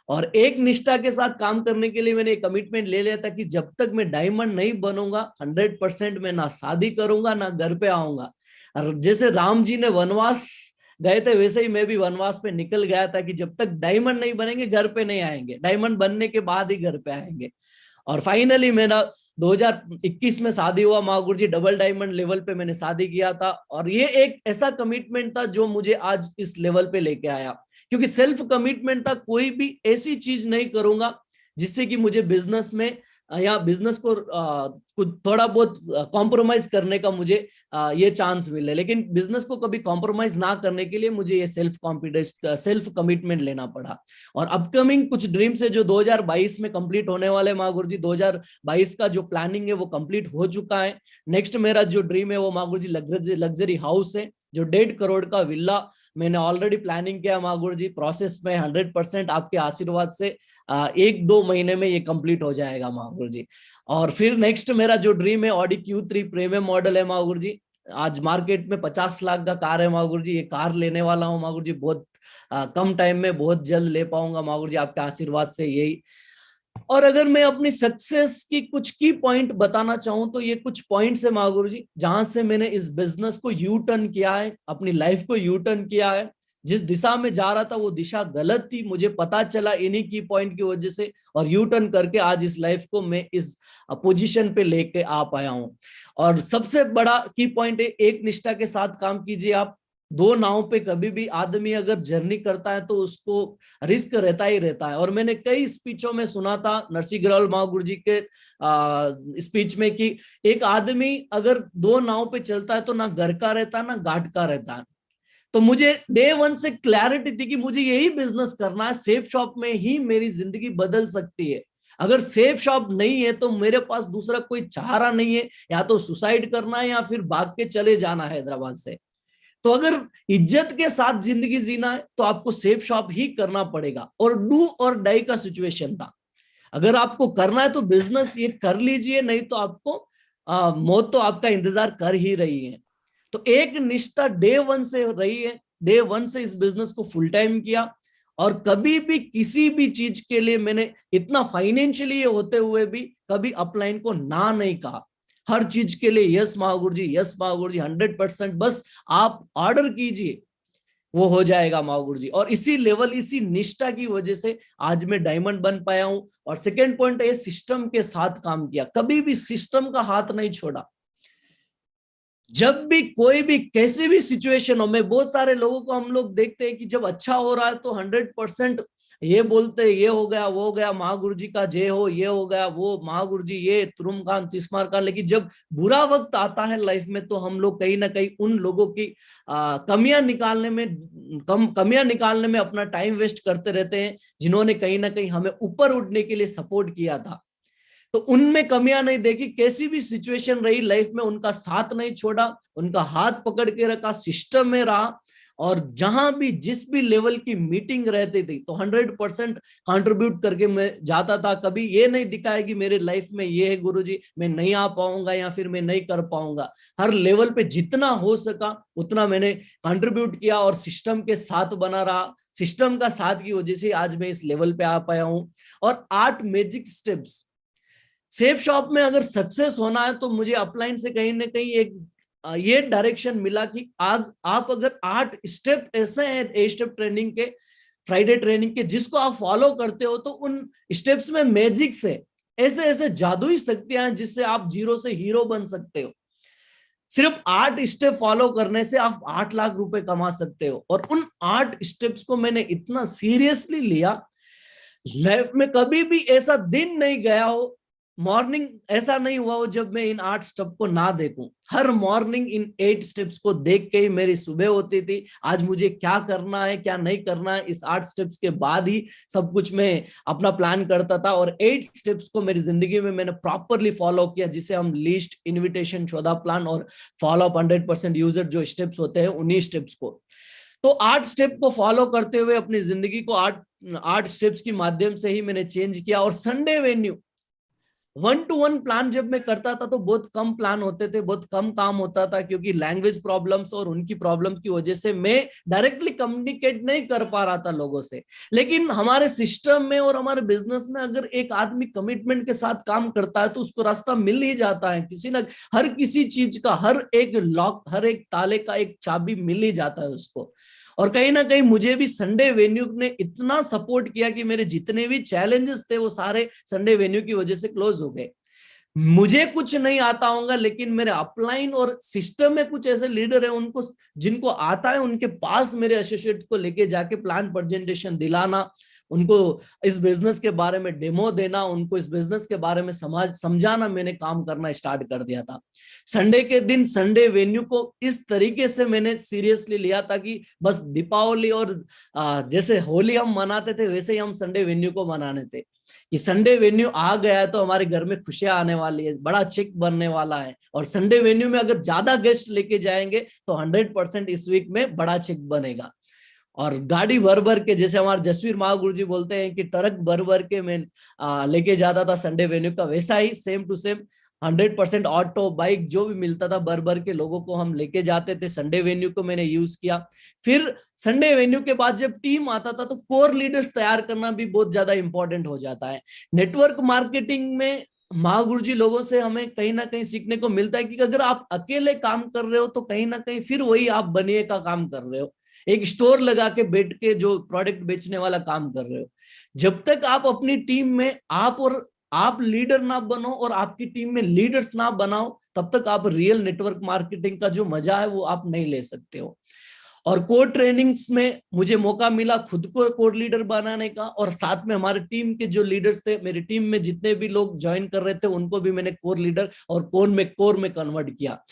और एक निष्ठा के साथ काम करने के लिए मैंने एक कमिटमेंट ले लिया था कि जब तक मैं डायमंड नहीं बनूंगा 100% मैं ना शादी करूंगा ना घर पे आऊंगा। और जैसे राम जी ने वनवास गए थे वैसे ही मैं भी वनवास पे निकल गया था कि जब तक डायमंड नहीं बनेंगे घर पे नहीं आएंगे, डायमंड बनने के बाद ही घर पे आएंगे। और फाइनली मेरा 2021 में शादी हुआ महागुरु जी, डबल डायमंड लेवल पे मैंने शादी किया था। और ये एक ऐसा कमिटमेंट था जो मुझे आज इस लेवल पे लेके आया, क्योंकि सेल्फ कमिटमेंट था, कोई भी ऐसी चीज नहीं करूंगा जिससे कि मुझे बिजनेस में या बिजनेस को कुछ थोड़ा बहुत कॉम्प्रोमाइज करने का मुझे ये चांस मिले। लेकिन बिजनेस को कभी कॉम्प्रोमाइज ना करने के लिए मुझे ये सेल्फ कॉन्फिडेंस, सेल्फ कमिटमेंट लेना पड़ा। और अपकमिंग कुछ ड्रीम्स है जो 2022 में कंप्लीट होने वाले महागुरु जी। 2022 का जो प्लानिंग है वो कंप्लीट हो चुका है। नेक्स्ट मेरा जो ड्रीम है वो महागुरु जी लग्जरी हाउस है, जो 1.5 करोड़ का विला मैंने ऑलरेडी प्लानिंग किया महागुरु जी, प्रोसेस में 100% आपके आशीर्वाद से 1-2 महीने में ये कंप्लीट हो जाएगा महागुरु जी। और फिर नेक्स्ट मेरा जो ड्रीम है ऑडी Q3 प्रीमियम मॉडल है महागुरु जी। आज मार्केट में 50 लाख का कार है महागुरु जी, ये कार लेने वाला हूँ महागुरु जी, बहुत कम टाइम में बहुत जल्द ले पाऊंगा महागुरु जी, आपके आशीर्वाद से यही। और अगर मैं अपनी सक्सेस की कुछ की पॉइंट बताना चाहूं तो ये कुछ पॉइंट्स है महागुरु जी, जहां से मैंने इस बिजनेस को यू टर्न किया है, अपनी लाइफ को यू टर्न किया है। जिस दिशा में जा रहा था वो दिशा गलत थी, मुझे पता चला इन्हीं की पॉइंट की वजह से, और यू टर्न करके आज इस लाइफ को मैं इस पोजीशन पे लेके आ पाया हूं। और सबसे बड़ा की पॉइंट है, एक निष्ठा के साथ काम कीजिए आप। 2 नाव पे कभी भी आदमी अगर जर्नी करता है तो उसको रिस्क रहता ही रहता है। और मैंने कई स्पीचों में सुना था नरसिंह ग्रहल महागुरु जी के स्पीच में कि एक आदमी अगर 2 नाव पे चलता है तो ना घर का रहता है ना घाट का रहता है। तो मुझे डे 1 से क्लैरिटी थी कि मुझे यही बिजनेस करना है, सेफ शॉप में ही मेरी जिंदगी बदल सकती है। अगर सेफ शॉप नहीं है तो मेरे पास दूसरा कोई चारा नहीं है, या तो सुसाइड करना है या फिर भाग के चले जाना है हैदराबाद से। तो अगर इज्जत के साथ जिंदगी जीना है तो आपको सेफ शॉप ही करना पड़ेगा। और डू और डाई का सिचुएशन था, अगर आपको करना है तो बिजनेस ये कर लीजिए, नहीं तो आपको मौत तो आपका इंतजार कर ही रही है। तो एक निष्ठा डे वन से रही है, डे वन से इस बिजनेस को फुल टाइम किया, और कभी भी किसी भी चीज के लिए मैंने इतना फाइनेंशियली होते हुए भी कभी अपलाइन को ना नहीं कहा। हर चीज के लिए यस महागुरु जी, यस महागुरु जी, 100%, बस आप ऑर्डर कीजिए, वो हो जाएगा महागुरु जी। और इसी लेवल, इसी निष्ठा की वजह से आज मैं डायमंड बन पाया हूं। और सेकेंड पॉइंट है, सिस्टम के साथ काम किया, कभी भी सिस्टम का हाथ नहीं छोड़ा। जब भी कोई भी कैसी भी सिचुएशन हो, मैं बहुत सारे लोगों को हम लोग देखते हैं कि जब अच्छा हो रहा है तो 100% ये बोलते हैं, ये हो गया, वो हो गया, महागुरु जी का जय हो, ये हो गया, वो महागुरु जी ये तुरुम खान तिस्मार खान। लेकिन जब बुरा वक्त आता है लाइफ में तो हम लोग कहीं ना कहीं उन लोगों की कमियां निकालने में अपना टाइम वेस्ट करते रहते हैं, जिन्होंने कहीं ना कहीं हमें ऊपर उठने के लिए सपोर्ट किया था। तो उनमें कमियां नहीं देखी, कैसी भी सिचुएशन रही लाइफ में उनका साथ नहीं छोड़ा, उनका हाथ पकड़ के रखा, सिस्टम में रहा। और जहां भी जिस भी लेवल की मीटिंग रहती थी तो 100% कंट्रीब्यूट करके मैं जाता था। कभी ये नहीं दिखाया कि मेरे लाइफ में ये है गुरुजी, मैं नहीं आ पाऊंगा या फिर मैं नहीं कर पाऊंगा। हर लेवल पे जितना हो सका उतना मैंने कंट्रीब्यूट किया और सिस्टम के साथ बना रहा। सिस्टम का साथ की वजह से आज मैं इस लेवल पे आ पाया हूं। और 8 मैजिक स्टेप्स, सेफ शॉप में अगर सक्सेस होना है तो मुझे अपलाइन से कहीं ना कहीं एक ये डायरेक्शन मिला कि आप अगर 8 स्टेप ऐसे हैं 8 स्टेप ट्रेनिंग के, फ्राइडे ट्रेनिंग के, जिसको आप फॉलो करते हो तो उन स्टेप्स में मैजिक से ऐसे ऐसे जादुई शक्तियां हैं जिससे आप जीरो से हीरो बन सकते हो। सिर्फ 8 स्टेप फॉलो करने से आप 8 लाख रुपए कमा सकते हो। और उन 8 स्टेप्स को मैंने इतना सीरियसली लिया, लाइफ में कभी भी ऐसा दिन नहीं गया हो, मॉर्निंग ऐसा नहीं हुआ हो जब मैं इन 8 स्टेप को ना देखूं। हर मॉर्निंग इन 8 स्टेप्स को देख के ही मेरी सुबह होती थी। आज मुझे क्या करना है, क्या नहीं करना है, इस 8 स्टेप्स के बाद ही सब कुछ मैं अपना प्लान करता था। और 8 स्टेप्स को मेरी जिंदगी में मैंने प्रॉपरली फॉलो किया, जिसे हम लीस्ट, इन्विटेशन, 14 प्लान और फॉलो अप 100% यूजर जो स्टेप्स होते हैं उन्हीं स्टेप्स को। तो 8 स्टेप को फॉलो करते हुए अपनी जिंदगी को 8 स्टेप्स के माध्यम से ही मैंने चेंज किया। और संडे वेन्यू 1-to-1 प्लान जब मैं करता था तो बहुत कम प्लान होते थे, बहुत कम काम होता था, क्योंकि लैंग्वेज प्रॉब्लम्स और उनकी प्रॉब्लम्स की वजह से मैं डायरेक्टली कम्युनिकेट नहीं कर पा रहा था लोगों से। लेकिन हमारे सिस्टम में और हमारे बिजनेस में अगर एक आदमी कमिटमेंट के साथ काम करता है तो उसको रास्ता मिल ही जाता है। किसी ना हर किसी चीज का, हर एक लॉक, हर एक ताले का एक चाबी मिल ही जाता है उसको। और कहीं ना कहीं मुझे भी संडे वेन्यू ने इतना सपोर्ट किया कि मेरे जितने भी चैलेंजेस थे वो सारे संडे वेन्यू की वजह से क्लोज हो गए। मुझे कुछ नहीं आता होगा लेकिन मेरे अपलाइन और सिस्टम में कुछ ऐसे लीडर हैं उनको, जिनको आता है, उनके पास मेरे एसोसिएट को लेके जाके प्लान प्रेजेंटेशन दिलाना, उनको इस बिजनेस के बारे में डेमो देना, उनको इस बिजनेस के बारे में समझाना, मैंने काम करना स्टार्ट कर दिया था। संडे के दिन संडे वेन्यू को इस तरीके से मैंने सीरियसली लिया था कि बस दीपावली और जैसे होली हम मनाते थे वैसे ही हम संडे वेन्यू को मनाने थे कि संडे वेन्यू आ गया है तो हमारे घर में खुशियां आने वाली है, बड़ा चेक बनने वाला है। और संडे वेन्यू में अगर ज्यादा गेस्ट लेके जाएंगे तो 100% इस वीक में बड़ा चेक बनेगा। और गाड़ी भर भर के, जैसे हमारे जसवीर महागुरु जी बोलते हैं कि ट्रक भर भर के मैं लेके जाता था संडे वेन्यू का, वैसा ही same to same 100% auto, bike जो भी मिलता था भर भर के लोगों को हम लेके जाते थे। संडे वेन्यू को मैंने यूज किया। फिर संडे वेन्यू के बाद जब टीम आता था तो कोर लीडर्स तैयार करना भी बहुत ज्यादा इंपॉर्टेंट हो जाता है। नेटवर्क मार्केटिंग में महागुरु जी लोगों से हमें कहीं ना कहीं सीखने को मिलता है कि अगर आप अकेले काम कर रहे हो तो कहीं ना कहीं फिर वही आप बनिए का काम कर रहे हो, एक स्टोर लगा के बैठ के जो प्रोडक्ट बेचने वाला काम कर रहे हो। जब तक आप अपनी टीम में आप लीडर ना बनो और आपकी टीम में लीडर्स ना बनाओ, तब तक आप रियल नेटवर्क मार्केटिंग का जो मजा है वो आप नहीं ले सकते हो। और कोर ट्रेनिंग्स में मुझे मौका मिला खुद को कोर लीडर बनाने का, और साथ में हमारे टीम के जो लीडर्स थे, मेरी टीम में जितने भी लोग ज्वाइन कर रहे थे उनको भी मैंने कोर लीडर और कोर में कन्वर्ट किया।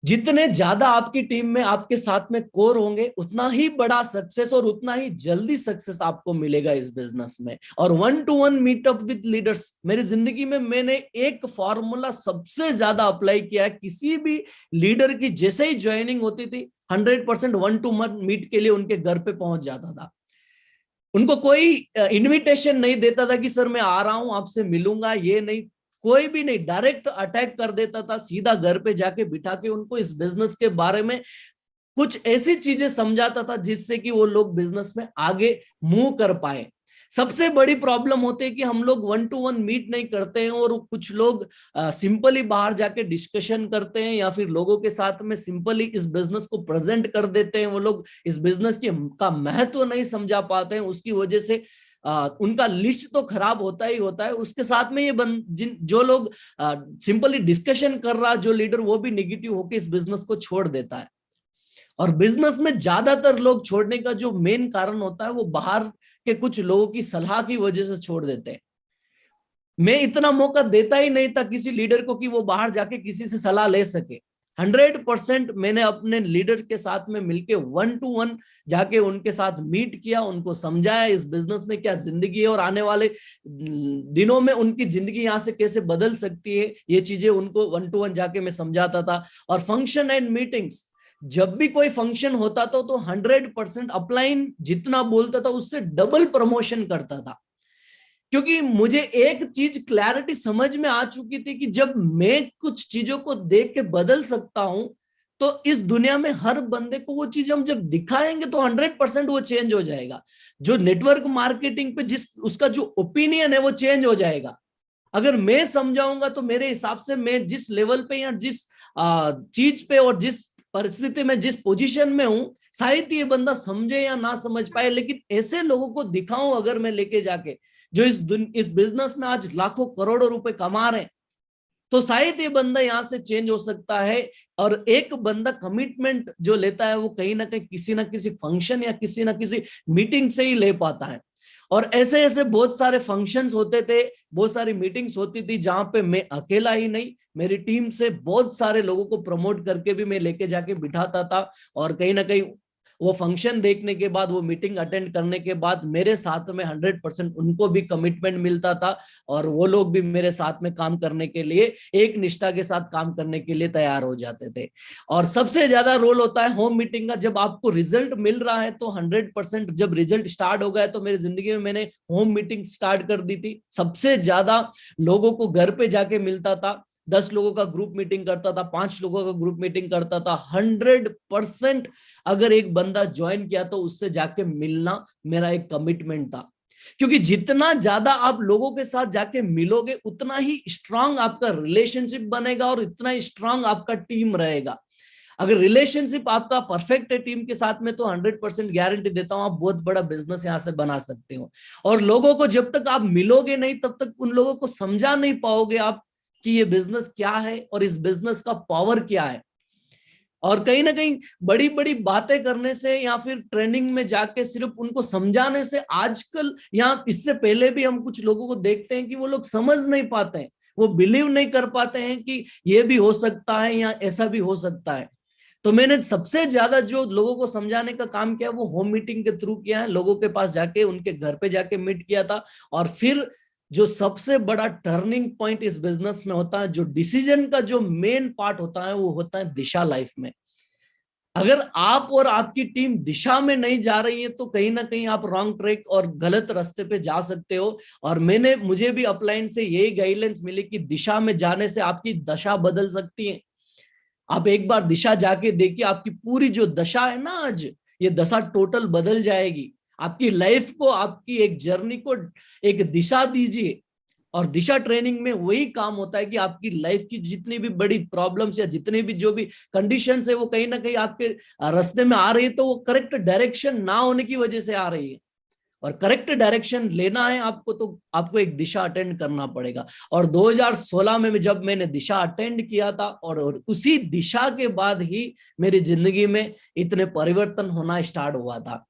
जितने ज्यादा आपकी टीम में आपके साथ में कोर होंगे, उतना ही बड़ा सक्सेस और उतना ही जल्दी सक्सेस आपको मिलेगा इस बिजनेस में। और 1-to-1 मीटअप विद लीडर्स, मेरी जिंदगी में मैंने एक फॉर्मूला सबसे ज्यादा अप्लाई किया है। किसी भी लीडर की जैसे ही ज्वाइनिंग होती थी, 100% 1-to-1 मीट के लिए उनके घर पे पहुंच जाता था। उनको कोई इनविटेशन नहीं देता था कि सर मैं आ रहा हूं आपसे मिलूंगा, ये नहीं, कोई भी नहीं, डायरेक्ट अटैक कर देता था। सीधा घर पे जाके बिठा के उनको इस बिजनेस के बारे में कुछ ऐसी चीजें समझाता था जिससे कि वो लोग बिजनेस में आगे मूव कर पाए। सबसे बड़ी प्रॉब्लम होती है कि हम लोग 1-to-1 मीट नहीं करते हैं और कुछ लोग सिंपली बाहर जाके डिस्कशन करते हैं या फिर लोगों के साथ में सिंपली इस बिजनेस को प्रेजेंट कर देते हैं। वो लोग इस बिजनेस का महत्व नहीं समझा पाते हैं, उसकी वजह से उनका लिस्ट तो खराब होता ही होता है। उसके साथ में ये जो लोग सिंपली डिस्कशन कर रहा जो लीडर, वो भी निगेटिव होकर इस बिजनेस को छोड़ देता है। और बिजनेस में ज्यादातर लोग छोड़ने का जो मेन कारण होता है, वो बाहर के कुछ लोगों की सलाह की वजह से छोड़ देते हैं। मैं इतना मौका देता ही नहीं था किसी लीडर को कि वो बाहर जाके किसी से सलाह ले सके। 100% मैंने अपने लीडर के साथ में मिलके 1-to-1 जाके उनके साथ मीट किया, उनको समझाया इस बिजनेस में क्या जिंदगी है और आने वाले दिनों में उनकी जिंदगी यहाँ से कैसे बदल सकती है, ये चीजें उनको 1-to-1 जाके मैं समझाता था। और फंक्शन एंड मीटिंग्स, जब भी कोई फंक्शन होता था तो 100% अपलाइन जितना बोलता था उससे डबल प्रमोशन करता था। क्योंकि मुझे एक चीज क्लैरिटी समझ में आ चुकी थी कि जब मैं कुछ चीजों को देख के बदल सकता हूं, तो इस दुनिया में हर बंदे को वो चीज हम जब दिखाएंगे तो 100% वो चेंज हो जाएगा। जो नेटवर्क मार्केटिंग पे उसका जो ओपिनियन है वो चेंज हो जाएगा। अगर मैं समझाऊंगा तो मेरे हिसाब से मैं जिस लेवल पे या जिस चीज पे और जिस परिस्थिति में, जिस पोजीशन में हूं, शायद ये बंदा समझे या ना समझ पाए, लेकिन ऐसे लोगों को दिखाऊं अगर मैं लेके जाके, जो इस बिजनेस में आज लाखों करोड़ों रुपए कमा रहे हैं, तो शायद ये बंदा यहां से चेंज हो सकता है। और एक बंदा कमिटमेंट जो लेता है वो कहीं ना कहीं किसी ना किसी फंक्शन या किसी ना किसी मीटिंग से ही ले पाता है। और ऐसे ऐसे बहुत सारे फंक्शंस होते थे, बहुत सारी मीटिंग्स होती थी जहां पे मैं अकेला ही नहीं, मेरी टीम से बहुत सारे लोगों को प्रमोट करके भी मैं लेके जाके बिठाता था। और कहीं ना कहीं वो फंक्शन देखने के बाद, वो मीटिंग अटेंड करने के बाद मेरे साथ में 100% उनको भी कमिटमेंट मिलता था और वो लोग भी मेरे साथ में काम करने के लिए, एक निष्ठा के साथ काम करने के लिए तैयार हो जाते थे। और सबसे ज्यादा रोल होता है होम मीटिंग का। जब आपको रिजल्ट मिल रहा है तो 100%, जब रिजल्ट स्टार्ट हो गया तो मेरी जिंदगी में मैंने होम मीटिंग स्टार्ट कर दी थी। सबसे ज्यादा लोगों को घर पे जाके मिलता था, 10 लोगों का ग्रुप मीटिंग करता था, 5 लोगों का ग्रुप मीटिंग करता था। 100% अगर एक बंदा ज्वाइन किया तो उससे जाके मिलना मेरा एक कमिटमेंट था। क्योंकि जितना ज्यादा आप लोगों के साथ जाके मिलोगे उतना ही स्ट्रांग आपका रिलेशनशिप बनेगा और इतना ही स्ट्रांग आपका टीम रहेगा। अगर रिलेशनशिप आपका परफेक्ट है टीम के साथ में, तो 100% गारंटी देता हूं आप बहुत बड़ा बिजनेस यहां से बना सकते हो। और लोगों को जब तक आप मिलोगे नहीं, तब तक उन लोगों को समझा नहीं पाओगे आप कि ये बिजनेस क्या है और इस बिजनेस का पावर क्या है। और कहीं ना कहीं बड़ी बड़ी बातें करने से या फिर ट्रेनिंग में जाके सिर्फ उनको समझाने से, आजकल या इससे पहले भी हम कुछ लोगों को देखते हैं कि वो लोग समझ नहीं पाते हैं, वो बिलीव नहीं कर पाते हैं कि ये भी हो सकता है या ऐसा भी हो सकता है। तो मैंने सबसे ज्यादा जो लोगों को समझाने का काम किया वो होम मीटिंग के थ्रू किया है। लोगों के पास जाके, उनके घर पे जाके मीट किया था। और फिर जो सबसे बड़ा टर्निंग पॉइंट इस बिजनेस में होता है, जो डिसीजन का जो मेन पार्ट होता है, वो होता है दिशा लाइफ में। अगर आप और आपकी टीम दिशा में नहीं जा रही है तो कहीं ना कहीं आप रॉन्ग ट्रैक और गलत रास्ते पे जा सकते हो। और मुझे भी अपलाइन से यही गाइडलाइंस मिली कि दिशा में जाने से आपकी दशा बदल सकती है। आप एक बार दिशा जाके देखिए, आपकी पूरी जो दशा है ना आज, ये दशा टोटल बदल जाएगी। आपकी लाइफ को, आपकी एक जर्नी को एक दिशा दीजिए। और दिशा ट्रेनिंग में वही काम होता है कि आपकी लाइफ की जितनी भी बड़ी प्रॉब्लम्स या जितनी भी जो भी कंडीशंस है, वो कहीं ना कहीं आपके रास्ते में आ रही है, तो वो करेक्ट डायरेक्शन ना होने की वजह से आ रही है। और करेक्ट डायरेक्शन लेना है आपको, तो आपको एक दिशा अटेंड करना पड़ेगा। और 2016 में जब मैंने दिशा अटेंड किया था, और उसी दिशा के बाद ही मेरी जिंदगी में इतने परिवर्तन होना स्टार्ट हुआ था।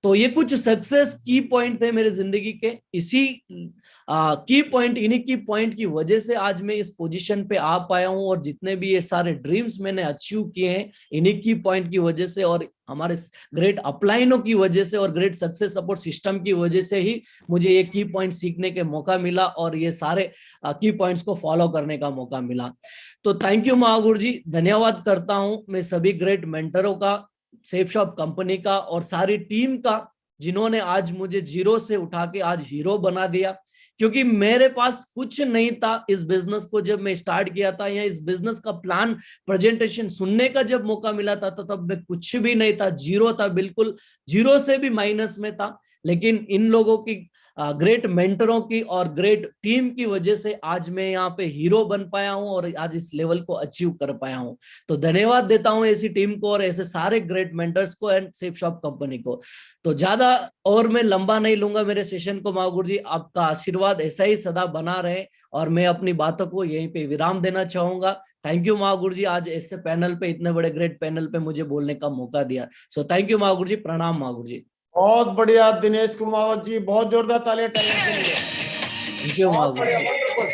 तो ये कुछ सक्सेस की पॉइंट थे मेरे जिंदगी के। इसी की पॉइंट, इन्हीं की पॉइंट की वजह से आज मैं इस पोजीशन पे आ पाया हूं, और जितने भी ये सारे ड्रीम्स मैंने अचीव किए हैं इन्हीं की पॉइंट की वजह से, और हमारे ग्रेट अपलाइनों की वजह से, और ग्रेट सक्सेस सपोर्ट सिस्टम की वजह से ही मुझे ये की पॉइंट सीखने के मौका मिला, और ये सारे की पॉइंट्स को फॉलो करने का मौका मिला। तो थैंक यू महागुरु जी, धन्यवाद करता हूं मैं सभी ग्रेट मेंटरों का, सेफ शॉप कंपनी का, और सारी टीम का, जिन्होंने आज मुझे जीरो से उठा के आज हीरो बना दिया। क्योंकि मेरे पास कुछ नहीं था इस बिजनेस को जब मैं स्टार्ट किया था, या इस बिजनेस का प्लान प्रेजेंटेशन सुनने का जब मौका मिला था, तो तब मैं कुछ भी नहीं था, जीरो था, बिल्कुल जीरो से भी माइनस में था। लेकिन इन लोगों की ग्रेट मेंटरों की और ग्रेट टीम की वजह से आज मैं यहाँ पे हीरो बन पाया हूँ, और आज इस लेवल को अचीव कर पाया हूँ। तो धन्यवाद देता हूँ ऐसी टीम को और ऐसे सारे ग्रेट मेंटर्स को एंड सेफ शॉप कंपनी को। तो ज्यादा और मैं लंबा नहीं लूंगा मेरे सेशन को। महागुरु जी, आपका आशीर्वाद ऐसा ही सदा बना रहे, और मैं अपनी बातों को यहीं पे विराम देना चाहूंगा। थैंक यू महागुरु जी, आज ऐसे पैनल पे, इतने बड़े ग्रेट पैनल पे मुझे बोलने का मौका दिया। सो थैंक यू महागुरु जी, प्रणाम महागुरु जी। बहुत बढ़िया दिनेश कुमावत जी, बहुत जोरदार तालियां टैलेंट के लिए। थैंक यू बहुत महागुरु बढ़िया, जी। वंडरफुल।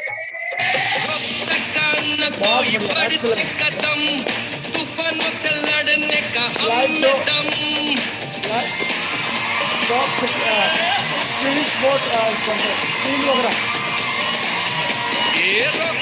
सका न बहुत कोई बढ़िया, बढ़ती excellent। कदम, तूफानों से लड़ने का Slide हम दो। दम। स्पोर्ट वगैरह ये रोक